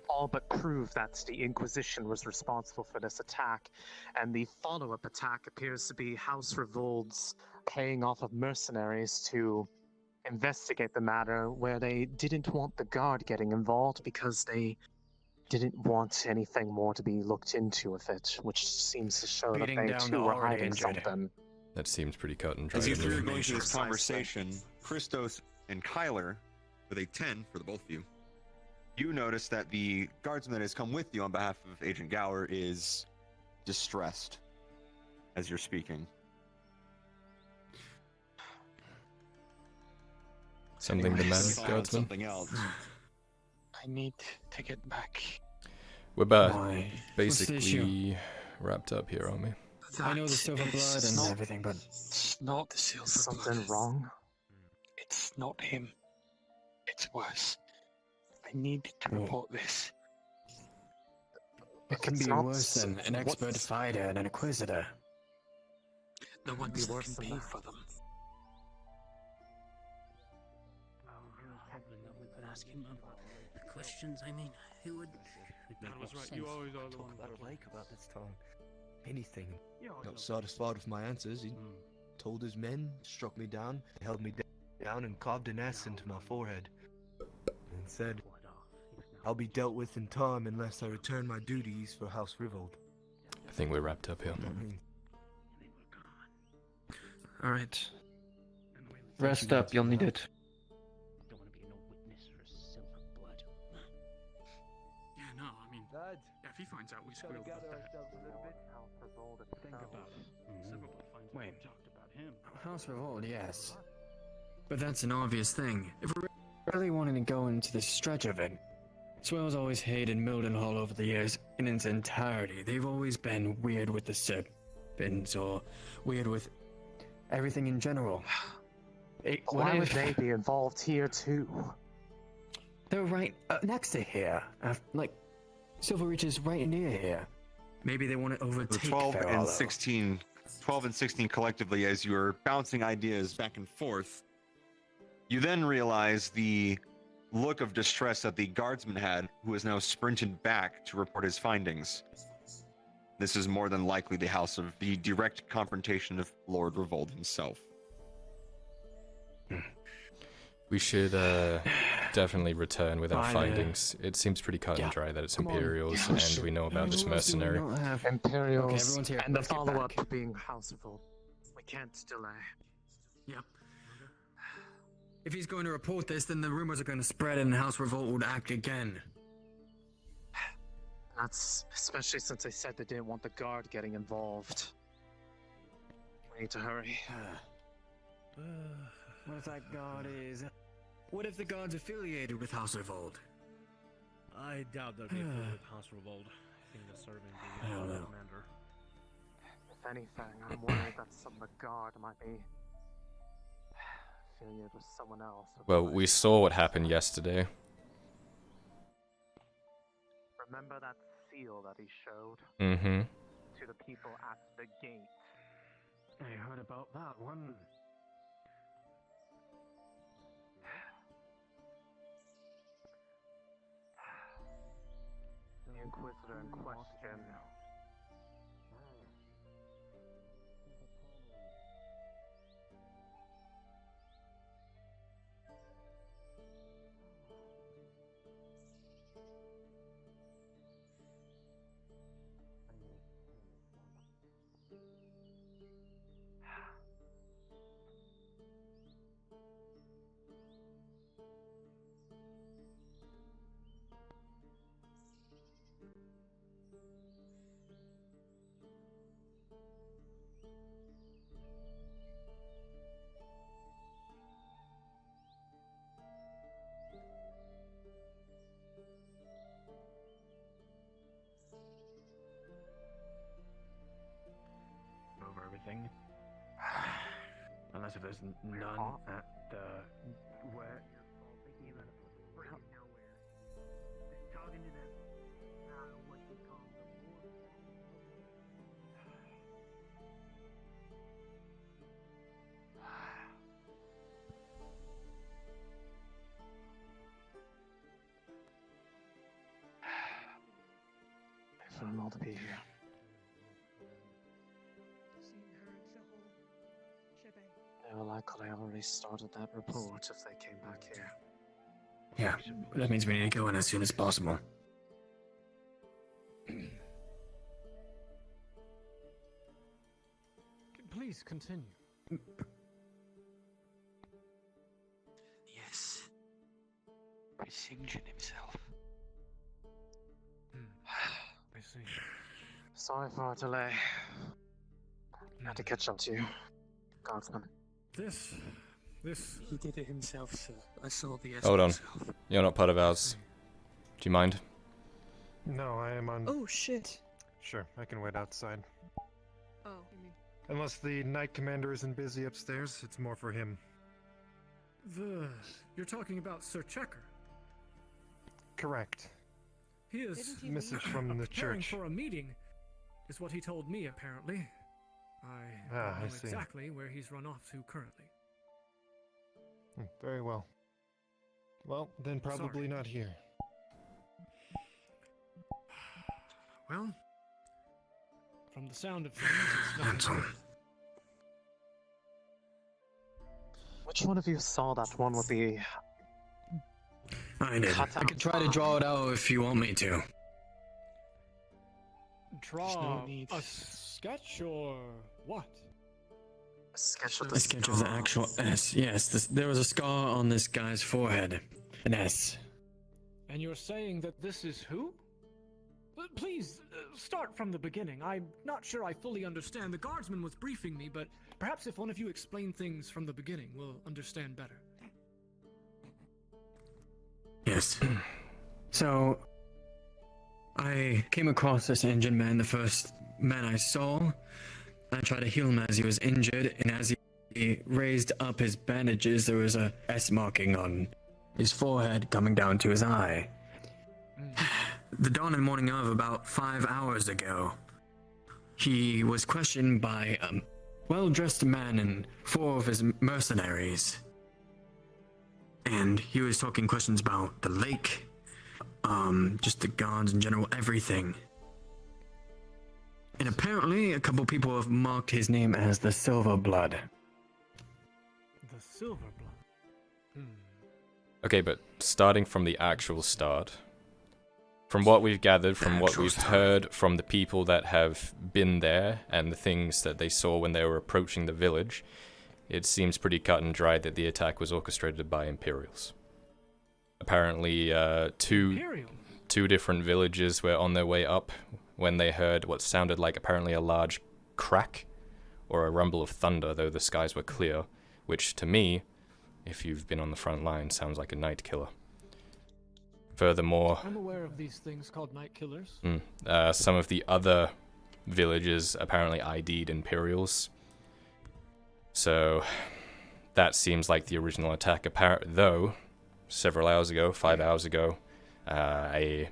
all but prove that the Inquisition was responsible for this attack, and the follow-up attack appears to be House Revolts paying off of mercenaries to investigate the matter, where they didn't want the guard getting involved because they didn't want anything more to be looked into with it, which seems to show Beating that they down too the were already hiding injured. something. That seems pretty cut and dry. As you to three me. are going through this conversation, Christos and Kyler, with a 10 for the both of you, you notice that the guardsman that has come with you on behalf of Agent Gower is distressed as you're speaking. Something the matter, Decide on guardsman? something else. I need to get back. We're about Why? What's the issue? basically wrapped up here, aren't we? I know the silver blood and not- everything, but It's not the silver Something blood. wrong? It's not him. It's worse. I need to report this. it can It's be not worse than an expert what's- fighter and an inquisitor. No one Be worse can than pay that. for them. We could ask him questions. I mean, it would. That was right. You always are the Talk one about that- a lake about this time. Anything. Not satisfied with my answers, he told his men, struck me down, held me down, and carved an S into my forehead. And said, "I'll be dealt with in time unless I return my duties for House Revolt." I think we're wrapped up here. Alright. Rest up, you'll need it. Yeah, no, I mean, if he finds out we squealed about that. Think about it. Silverblood finds out Wait. we talked about him. House Revolt, yes. But that's an obvious thing. If we're really wanting to go into the stretch of it, Swell's always hated Mildenhall over the years in its entirety. They've always been weird with the serpents, or weird with everything in general. Why would they be involved here too? They're right next to here. Like, Silverreach is right near here. Maybe they want to The overtake 12 Fair and Hollow. 16, 12 and 16 collectively, as you're bouncing ideas back and forth, you then realize the look of distress that the guardsman had, who has now sprinted back to report his findings. This is more than likely the house of the direct confrontation of Lord Revolt himself. We should definitely return with our Fine, findings. It seems pretty cut and dry that it's Imperials, and we know about this mercenary. Imperials Okay, everyone's here. and the Let's get follow-up back. being House Revolt. We can't delay. Yep. If he's going to report this, then the rumors are going to spread and House Revolt would act again. That's especially since they said they didn't want the guard getting involved. We need to hurry. What if that guard is... What if the guard's affiliated with House Revolt? I doubt they'll be affiliated with House Revolt. I think they're serving I don't the know. commander. If anything, I'm worried that some of the guard might be affiliated with someone else. Well, we saw what happened yesterday. Remember that seal that he showed Mm-hmm. to the people at the gate? I heard about that one. The Inquisitor in question. Over everything. Unless if there's none at the... Where? Talking to them. I don't know what they call them. For them all to be here. They were likely already started that report if they came back here. Yeah, that means we need to go in as soon as possible. Please Please continue. Yes. By St. John himself. I see. Sorry for our delay. I had to catch up to you, Guardsman. This. He did it himself, sir. I saw the Hold on. myself. You're not part of ours. Do you mind? No, I am on. Oh shit. Sure, I can wait outside. Oh. Unless the Knight Commander isn't busy upstairs, it's more for him. You're talking about Sir Checker. Correct. He is Message from the preparing church. for a meeting, is what he told me apparently. I don't I know see. exactly where he's run off to currently. Very well. Well, then probably not here. Well, from the sound of things, it's nothing good. Which one of you saw that one with the... I did. I could try to draw it out if you want me to. Draw a sketch or what? A sketch of A sketch of the actual S. Yes, there was a scar on this guy's forehead. An S. And you're saying that this is who? Please, start from the beginning. I'm not sure I fully understand. The guardsman was briefing me, but perhaps if one of you explain things from the beginning, we'll understand better. Yes. So, I came across this engine man, the first man I saw. I tried to heal him as he was injured, and as he raised up his bandages, there was a S marking on his forehead coming down to his eye. The dawn and morning of about 5 hours ago, he was questioned by a well-dressed man and 4 of his mercenaries. And he was talking questions about the lake, just the guards in general, everything. And apparently a couple people have marked his name as the Silver Blood. The Silver Blood? Okay, but starting from the actual start, from what we've gathered, from what we've heard from the people that have been there and the things that they saw when they were approaching the village, it seems pretty cut and dry that the attack was orchestrated by Imperials. Apparently, two different villages were on their way up when they heard what sounded like apparently a large crack or a rumble of thunder, though the skies were clear, which to me, if you've been on the front line, sounds like a night killer. Furthermore, I'm aware of these things called night killers. some of the other villages apparently ID'd Imperials. So that seems like the original attack. Though, several hours ago, 5 hours ago, a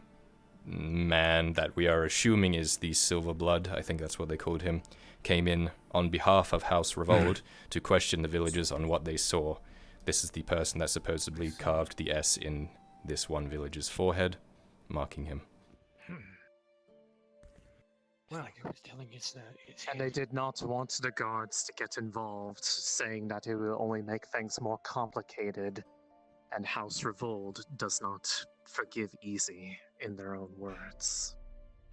man that we are assuming is the Silver Blood, I think that's what they called him, came in on behalf of House Revolt to question the villagers on what they saw. This is the person that supposedly carved the S in this one village's forehead, marking him. Well, he was telling us that And they did not want the guards to get involved, saying that it will only make things more complicated, and House Revolt does not forgive easy, in their own words.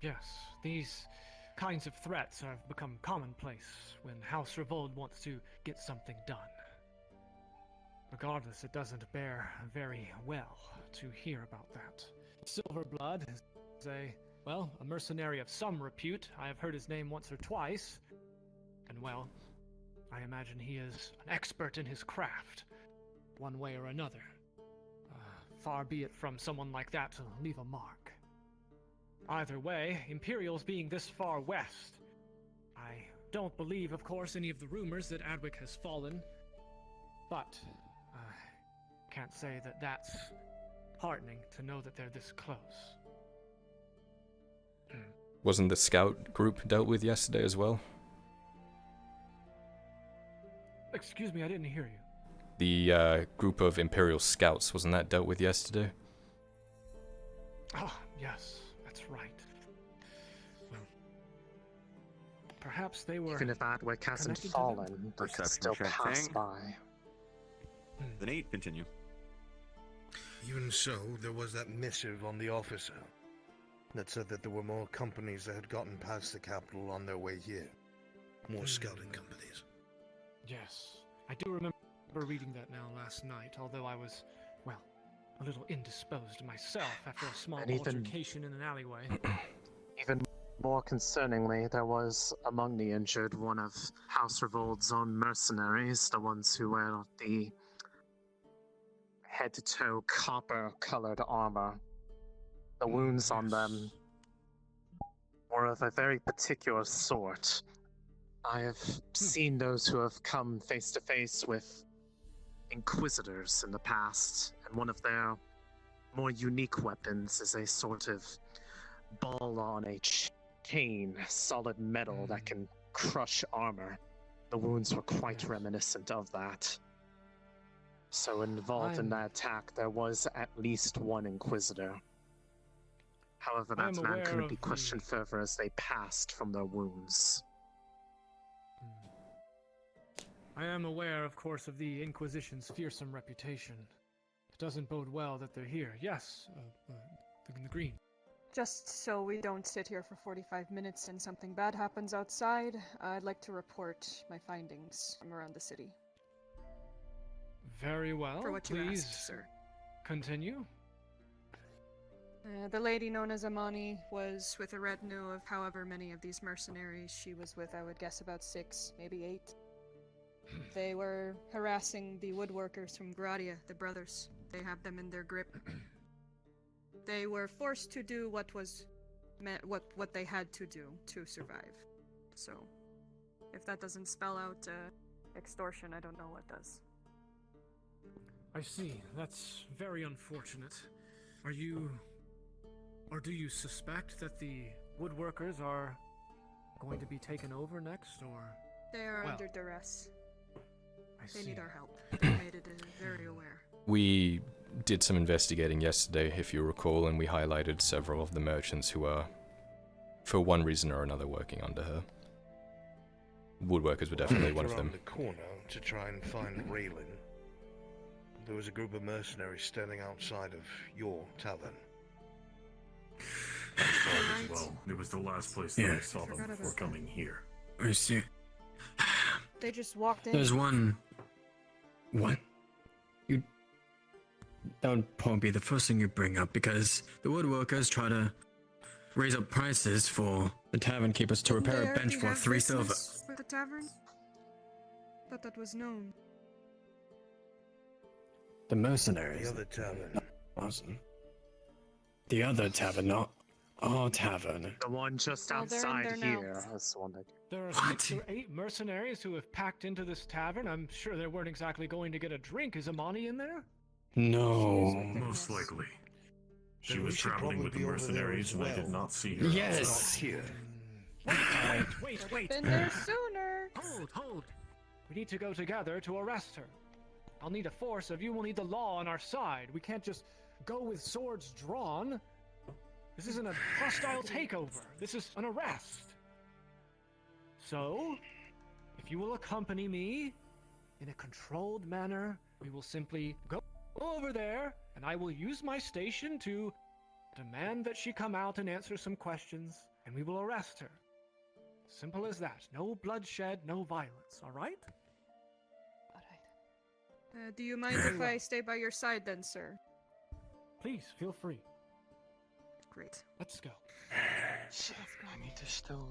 Yes, these kinds of threats have become commonplace when House Revolt wants to get something done. Regardless, it doesn't bear very well to hear about that. Silver Blood is a mercenary of some repute. I have heard his name once or twice. And well, I imagine he is an expert in his craft, one way or another. Far be it from someone like that to leave a mark. Either way, Imperials being this far west, I don't believe, of course, any of the rumors that Adwick has fallen, but I can't say that that's heartening to know that they're this close. Wasn't the scout group dealt with yesterday as well? Excuse me, I didn't hear you. The group of Imperial scouts, wasn't that dealt with yesterday? Ah, yes, that's right. Well, perhaps they were. Even if Adwick hasn't connected to them? fallen, they can still check pass thing. by. Then 8, continue. Even so, there was that missive on the officer that said that there were more companies that had gotten past the capital on their way here. More scouting companies. Yes, I do remember reading that now last night, although I was, well, a little indisposed myself after a small And even- altercation in an alleyway. Even more concerningly, there was among the injured one of House Revolt's own mercenaries, the ones who wear the head-to-toe copper-colored armor. The wounds on them were of a very particular sort. I have seen those who have come face to face with Inquisitors in the past, and one of their more unique weapons is a sort of ball on a chain, solid metal that can crush armor. The wounds were quite reminiscent of that. So involved in that attack, there was at least one Inquisitor. However, I am that man aware couldn't of be questioned further as they passed from their wounds. I am aware, of course, of the Inquisition's fearsome reputation. It doesn't bode well that they're here. Yes, the Green. Just so we don't sit here for 45 minutes and something bad happens outside, I'd like to report my findings from around the city. Very well. For what you please asked, sir. Continue. The lady known as Amani was with a retinue of however many of these mercenaries she was with. I would guess about 6, maybe 8. They were harassing the woodworkers from Gradia, the brothers. They have them in their grip. They were forced to do what they had to do to survive. So, if that doesn't spell out extortion, I don't know what does. I see. That's very unfortunate. Are you... or do you suspect that the woodworkers are going to be taken over next, or... They are Well, under duress. They see. need our help. They made it very aware. We did some investigating yesterday, if you recall, and we highlighted several of the merchants who are, for one reason or another, working under her. Woodworkers were definitely one of them. Around the corner to try and find Raylan. There was a group of mercenaries standing outside of your tavern. Well, it was the last place that I saw them before coming here. I see. They just walked in. There's one. What? You. That would probably be the first thing you bring up because the woodworkers try to raise up prices for the tavern keepers to repair a bench for 3 silver. For the tavern? Thought that was known. The mercenaries. The other tavern. Awesome. The other tavern, not our tavern. The one just Well, they're in outside there now. here. That's the one that... There are 6 or 8 mercenaries who have packed into this tavern. I'm sure they weren't exactly going to get a drink. Is Amani in there? No. Most likely. She Then we was should traveling probably with the be over there mercenaries as and I did well. not see her. Yes. Here. Wait. Been there sooner. Hold. We need to go together to arrest her. I'll need a force of you. We'll need the law on our side. We can't just go with swords drawn. This isn't a hostile takeover. This is an arrest. So, if you will accompany me in a controlled manner, we will simply go over there, and I will use my station to demand that she come out and answer some questions, and we will arrest her. Simple as that. No bloodshed, no violence, all right? Do you mind if I stay by your side then, sir? Please, feel free. Great. Let's go. I need to still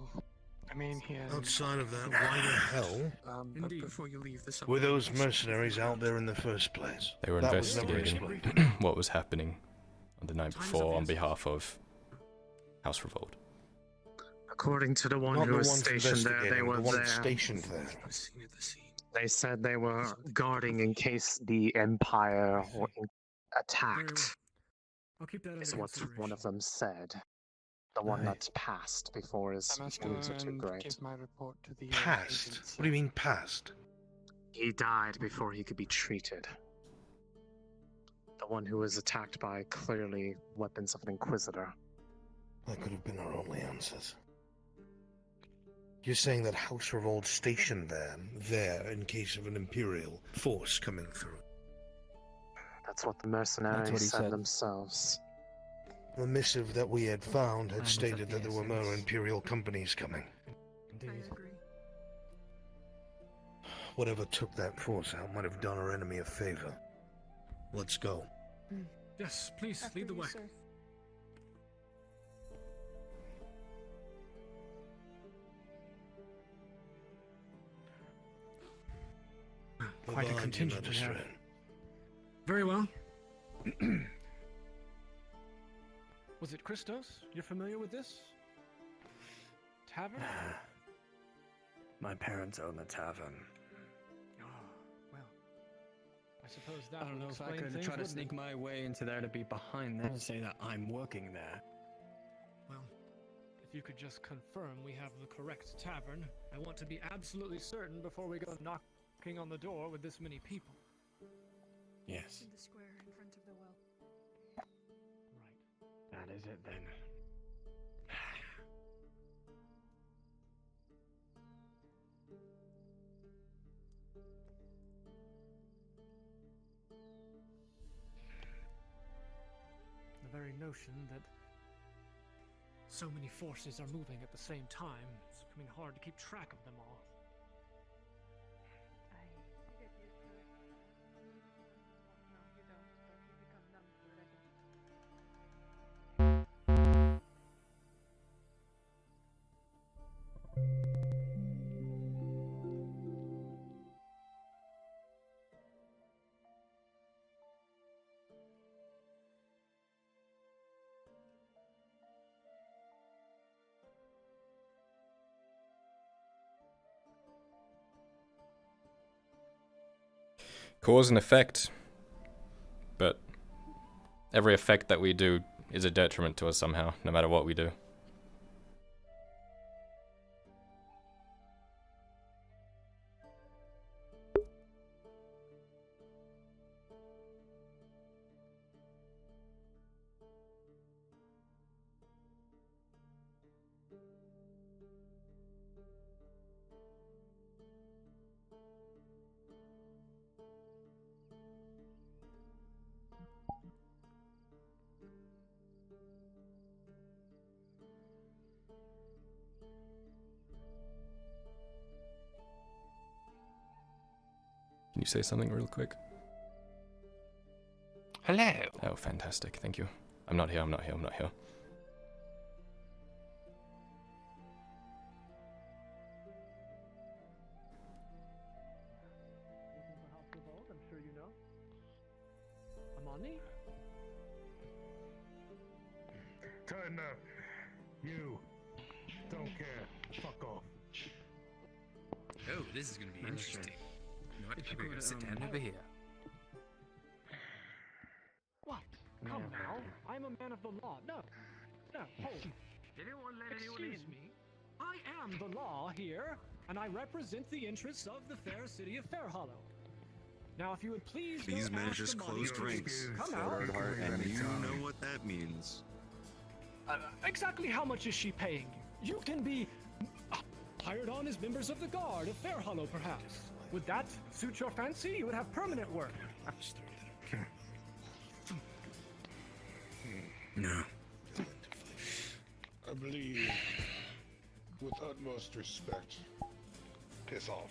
remain here. Outside of that, why the hell But before you leave this were those mercenaries out there in the first place? They were That was never investigating explained. what was happening on the night before on behalf of House Revolt. According to the one Not who the was ones stationed there, they investigating, were the one there. stationed there. They said they were guarding in case the Empire were attacked. I'll keep that Is under what consideration. one of them said. The one that's passed before his I must go wounds are too and great. give my report to the Past? agents. What do you mean past? He died before he could be treated. The one who was attacked by clearly weapons of an Inquisitor. That could have been our only answers. You're saying that House Revolt stationed there in case of an Imperial force coming through. That's what the mercenaries what he said said. themselves. The missive that we had found had was stated at that the there were more SS. Imperial companies coming. Indeed. I agree. whatever took that force out might have done our enemy a favor. Let's go. Yes, please, After lead the you, way. sir. Quite a Oblige, contingent we have. Magistrate. Very well. Was it Christos? You're familiar with this? Tavern? My parents own the tavern. Oh, well. I suppose that I don't would know if I explain could things, try to wouldn't sneak it? my way into there to be behind them and say that I'm working there. Well, if you could just confirm we have the correct tavern, I want to be absolutely certain before we go knocking on the door with this many people. Yes. In the square in front of the well. That is it then. The very notion that so many forces are moving at the same time, it's becoming hard to keep track of them all. Cause and effect. But every effect that we do is a detriment to us somehow, no matter what we do. Can you say something real quick? Hello. Oh, fantastic. Thank you. I'm not here, I'm not here, I'm not here. I'm sure you know. Amani? Tighten up. You. Don't care. Fuck off. Oh, this is gonna be interesting. You know what? If you I'm gonna could, go sit down over here. What? Come now. I'm a man of the law. No. No, hold. Excuse me. I am the law here, and I represent the interests of the fair city of Fairhollow. Now, if you would please go These ask managers Amani closed to ranks, come out. Earnhardt, and you know what that means. Exactly how much is she paying you? You can be hired on as members of the guard of Fairhollow, perhaps. Would that suit your fancy? You would have permanent work. No. I believe, with utmost respect, piss off.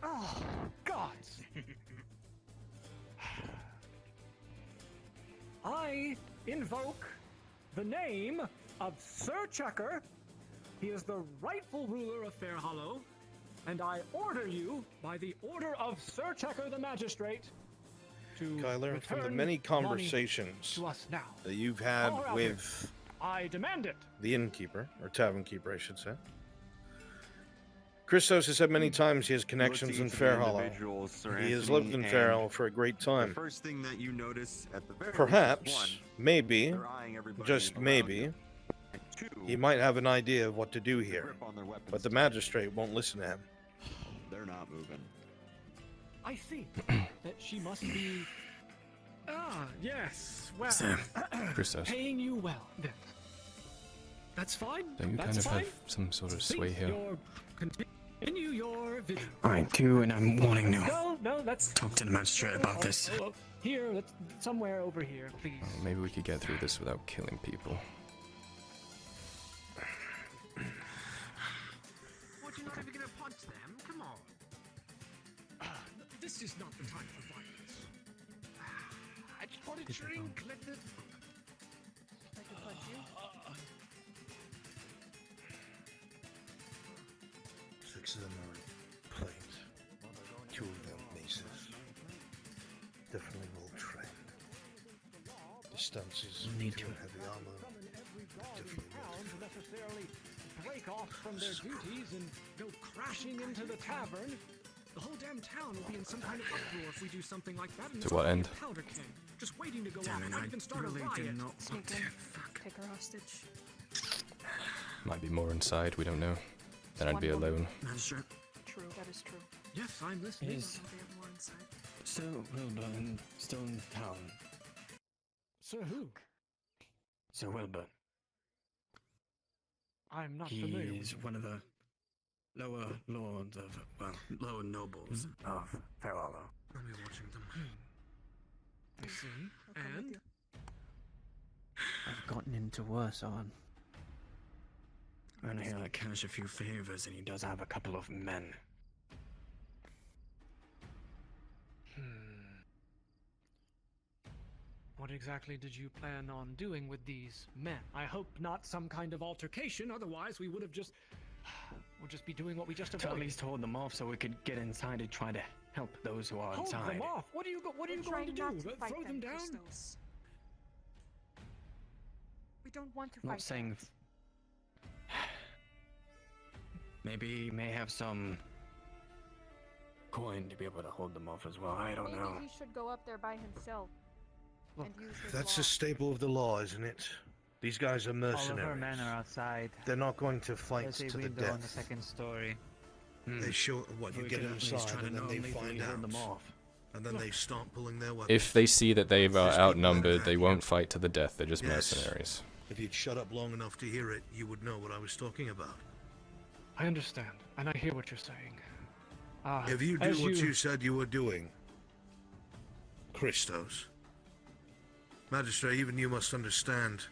Oh, gods! I invoke the name of Sir Checker. He is the rightful ruler of Fairhollow, and I order you, by the order of Sir Checker the Magistrate, to Kyler, from the return many money conversations to us now. that you've had All around with I demand it. the innkeeper, or tavern keeper, I should say, Christos has said many times he has connections in Fairhollow. He has lived in Fairhollow for a great time. The first thing that you notice at the very least is, Perhaps, one, maybe, they're eyeing everybody just around maybe, you, and two, he might have an idea of what to do the here, grip on their weapons but the tight. magistrate won't listen to him. They're not moving. I think that she must be. Ah, yes. Well, Christos. paying you well. Then. That's fine. Don't you That's kind of fine. have some sort of sway Please, here? Continue your video. I do, and I'm wanting to No, that's. talk to the magistrate about this. Here, that's somewhere over here, please. Oh, maybe we could get through this without killing people. What, you're not even gonna punch them? Come on. This is not the time for violence. I just want a Good drink. Let the... I can punch you. 6 of them are planes. 2 of them maces. Definitely well trained. Distances Need to to. heavy armor. Definitely well To necessarily break off from their duties and go crashing into the tavern. The whole damn town will be in some kind of uproar if we do something like that. And To it's what already end? a powder keg, just waiting to go Damn off. it, Might I even start really a riot. did not want Sneak to. in. Take her hostage. Might be more inside, we don't know. Then I'd One be woman. alone. Magistrate. True, that is true. Yes, I'm listening. Is We have more inside. Sir Wilburn still in town? Sir who? Sir Wilburn. I'm not familiar He's with one of the lower lords of, well, lower nobles of Ferraro. I'll be watching them. I see. I'll come with And? you. I've gotten into worse on. And he'll cash a few favors, and he does have a couple of men. What exactly did you plan on doing with these men? I hope not some kind of altercation, otherwise we would have just... We'll just be doing what we just To at avoided. least hold them off so we could get inside and try to help those who are Hold inside. them off! What are you going to Trying do? not to fight Throw them down? Christos. We don't want to I'm fight. not saying... Maybe he may have some coin to be able to hold them off as well. I don't Maybe know. he should go up there by himself and use his That's law. a staple of the law, isn't it? These guys are All of our mercenaries. men are outside. They're not going to fight There's a to the window on the death. second story. They show what you We get can at least inside, try to and then they non-lethally find hold out, them off. and then they start pulling their weapons. If they see that they are There's people outnumbered, that they have- won't fight to the death, they're just Yes. mercenaries. If you'd shut up long enough to hear it, you would know what I was talking about. I understand, and I hear what you're saying. If you do as what you said you were doing, Christos, Magistrate, even you must understand.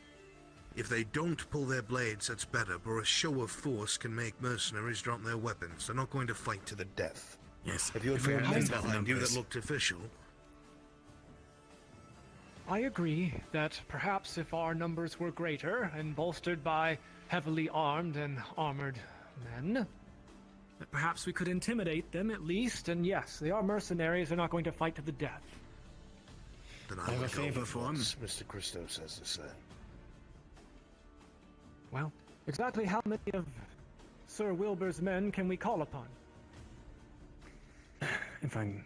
If they don't pull their blades, that's better, but a show of force can make mercenaries drop their weapons. They're not going to fight to the death. Yes. If you had If we more had men enough behind you that numbers. looked official, I agree that perhaps if our numbers were greater and bolstered by heavily armed and armored men, that perhaps we could intimidate them at least, and yes, they are mercenaries, they're not going to fight to the death. then I I have a would go favor with for what him. Mr. Christos has to say. Well, exactly how many of Sir Wilbur's men can we call upon? If I'm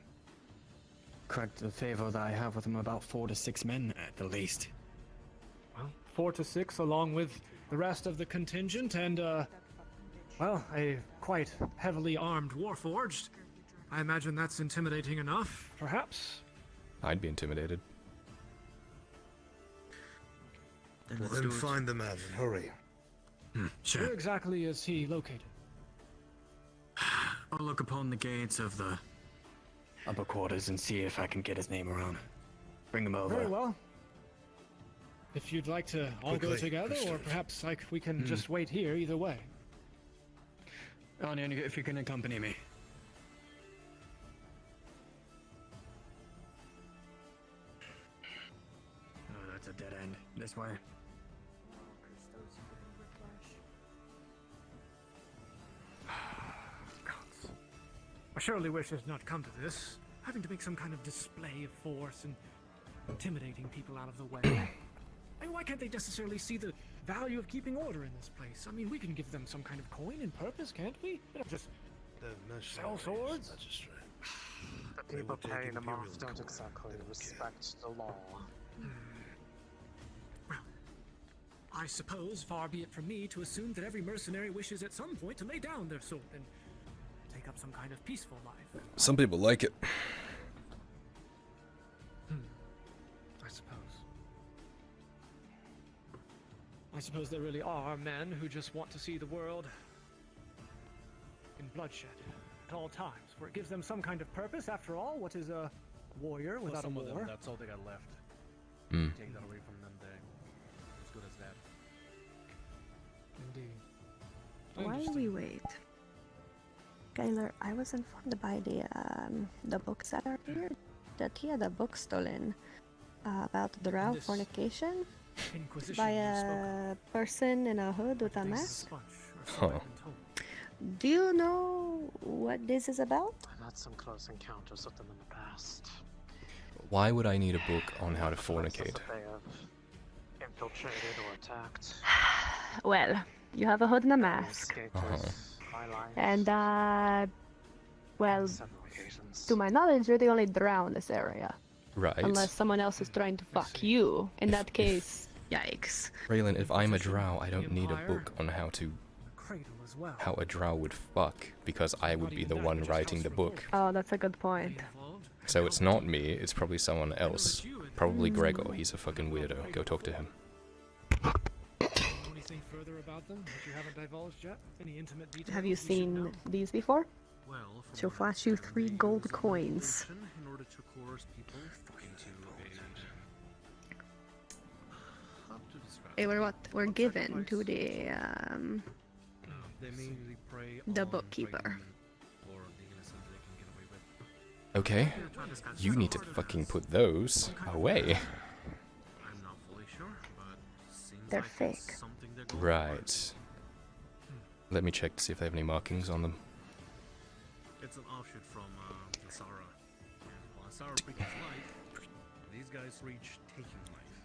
correct, the favor that I have with him, about 4 to 6 men at the least. Well, 4 to 6 along with the rest of the contingent and, well, a quite heavily armed warforged. I imagine that's intimidating enough, perhaps? I'd be intimidated. Well, then find the man and hurry. Sure. Where exactly is he located? I'll look upon the gates of the upper quarters and see if I can get his name around. Bring him over. Very well. If you'd like to all go Quickly, together, or Christos. perhaps like we can just wait here, either way. Onion, if you can accompany me. Oh, that's a dead end. This way. I surely wish it had not come to this. Having to make some kind of display of force and intimidating people out of the way. I mean, why can't they necessarily see the value of keeping order in this place? I mean, we can give them some kind of coin and purpose, can't we? You know, just sell swords? The people paying them off don't exactly respect the law. I suppose far be it from me to assume that every mercenary wishes at some point to lay down their sword and Take up some kind of peaceful life. Some people like it. I suppose. I suppose there really are men who just want to see the world in bloodshed at all times, for it gives them some kind of purpose. After all, what is a warrior For without a some of war? them, that's all they got left. Hmm. Take that away from them, they're as good as that. Indeed. While we wait, Kyler, I was informed by the bookseller here that he had a book stolen about Drow This fornication Inquisition by you spoke a person in a hood with a of. mask. Huh. Do you know what this is about? I've had some close encounters with them in the past. Why would I need a book on how to fornicate? They have infiltrated or attacked. Well, you have a hood and a mask. Uh-huh. And, well, to my knowledge, you're the only Drow in this area. Right. Unless someone else is trying to fuck you. In that case, yikes. Raylan, if I'm a drow, I don't need a book on how a drow would fuck, because I would be the one writing the book. Oh, that's a good point. So it's not me, it's probably someone else. Probably Gregor, he's a fucking weirdo. Go talk to him. Anything further about them that you haven't divulged yet? Any intimate details? Have you we should seen know? these before? Well, She'll flash you 3 gold coins. In order to coerce people into They were what were given to the they mainly prey the bookkeeper. Okay. You need to fucking put those away. I'm not fully sure, but seems They're like fake. it's something they're going Right. Let me check to see if they have any markings on them. It's an offshoot from Asara. While Asara freaking life, these guys reach taking life.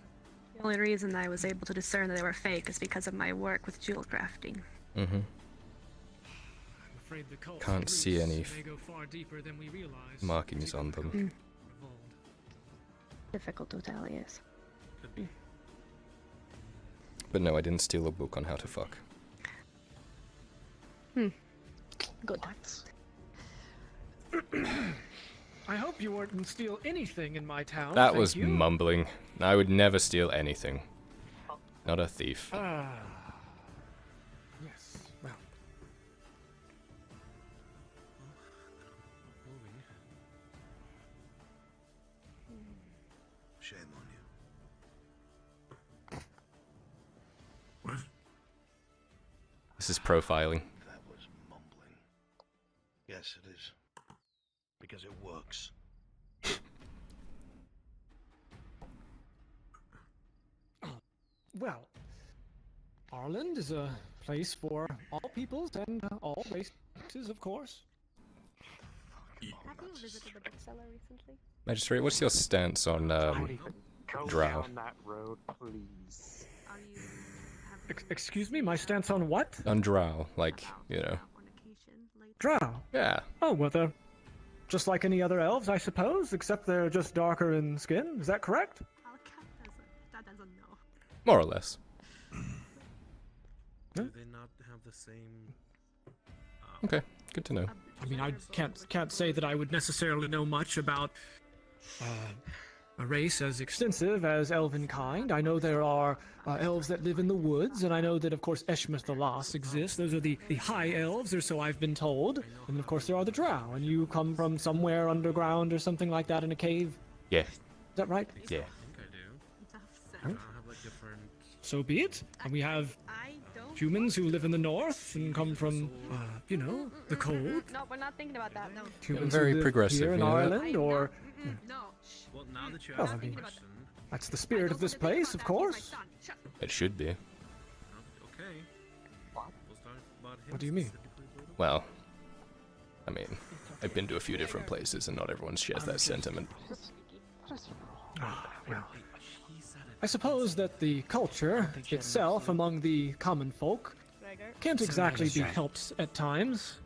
The only reason I was able to discern that they were fake is because of my work with jewel crafting. Mm-hmm. I'm afraid the cult's Can't see any roots may go far deeper than we realize. markings on them. Mm. Difficult to tell, yes. But no, I didn't steal a book on how to fuck. Good. I hope you wouldn't steal anything in my town. That thank was you. mumbling. I would never steal anything. Not a thief. Yes. Well. Shame on you. What? This is profiling. That was mumbling. Yes, it is. Because it works. Well, Ireland is a place for all peoples and all races, of course. Have you visited the bookseller recently? Magistrate, what's your stance on Go Drow? down that road, please. Excuse me, my stance on what? On Drow, like, you know. Drow. Yeah. Oh, well, they're just like any other elves, I suppose, except they're just darker in skin. Is that correct? That doesn't know. More or less. Do they not have the same? Okay, good to know. I mean, I can't say that I would necessarily know much about a race as extensive as elvenkind. I know there are elves that live in the woods, and I know that, of course, Eshmith the Lost exists. Those are the high elves, or so I've been told. And, of course, there are the Drow, and you come from somewhere underground or something like that in a cave. Yeah. Is that right? Yeah. I think I do. I have like different. So be it. And we have humans who live in the north and come from, you know, the cold. No, we're not thinking about that. No. Humans Very who live progressive, here in you know that? Ireland, or No. Well, now that you Well, ask I the mean, question, that's the spirit of this place, of course. It should be. okay. We'll start about him What do you mean? specifically, Bruno. Well, I mean, I've been to a few different places and not everyone shares that sentiment. Well, I suppose that the culture itself among the common folk can't exactly be helped at times.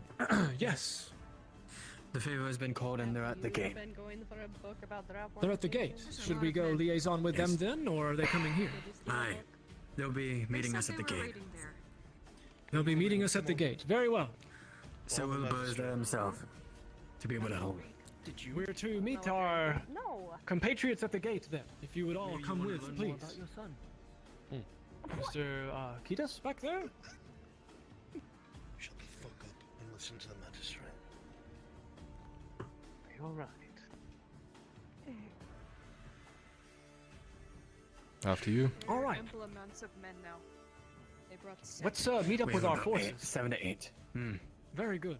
Yes. The favor has been called and they're at the gate. They're at the gate. Should we go liaison with them then, or are they coming here? Aye. They'll be meeting us at the gate. They'll be meeting us at the gate. Very well. So will Buzz there himself. To be able to help. We're to meet our compatriots at the gate then. If you would all come with, please. Mr. Kitas back there? Shut the fuck up and listen to the magistrate. You're right. After you. All right. Ample amounts of men now. They brought Let's meet up with our forces. 7 to 8. Very good.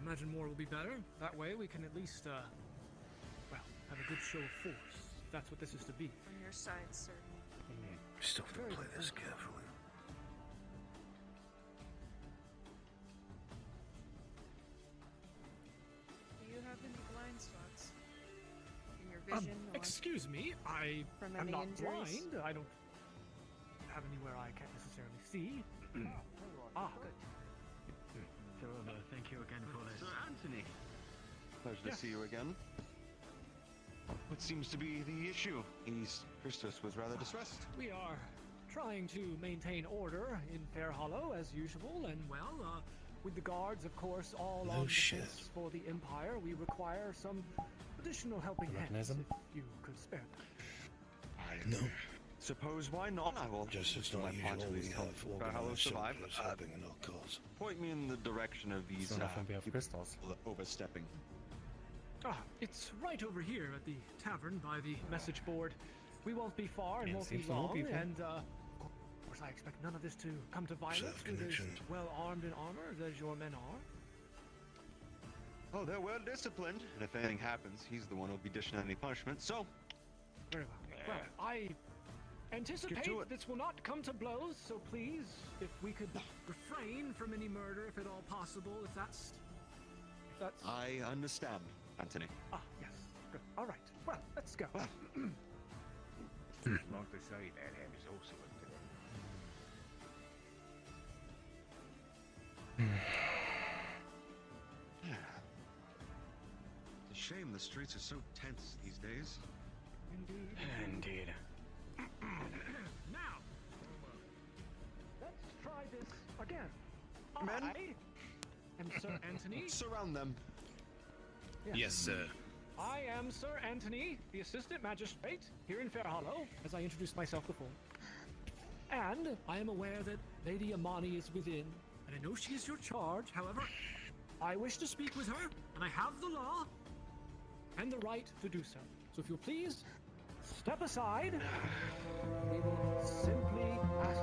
imagine more will be better. That way we can at least, well, have a good show of force. If that's what this is to be. On your side, sir. Still have to play this carefully. Do you have any blind spots in your vision? or Excuse me, I from am any not injuries? blind. I don't have anywhere I can't necessarily see. Good. So, thank you again for this. Sir Anthony. Pleasure to see you again. What seems to be the issue? Christos was rather distressed. We are trying to maintain order in Fair Hollow as usual, and well, with the guards, of course, all on the force for the Empire, we require some additional helping hands. If you could spare them. No. Suppose why not? I will Just it's not usual we have Fair Hollow organized survive. soldiers helping in our cause. Point me in the direction of these overstepping. It's right over here at the tavern by the message board. We won't be far and Yeah, won't be seems to know long, people. and of course I expect none of this to come to violence with as well armed and armored as your men are. Oh, they're well disciplined, and if anything happens, he's the one who'll be dishing out any punishment. So, Very well. Well, I anticipate to it. this will not come to blows, so please, if we could refrain from any murder if at all possible, if that's... I understand, Anthony. Yes. Good. All right. Well, let's go. Like to say, that head is also It's a shame the streets are so tense these days. Indeed. Now, let's try this again. Men? I am Sir Anthony. Surround them. Yes, sir. I am Sir Anthony, the Assistant Magistrate, here in Fair Hollow, as I introduced myself before. And I am aware that Lady Amani is within, and I know she is your charge. However, I wish to speak with her, and I have the law and the right to do so. So if you'll please, step aside. We will simply ask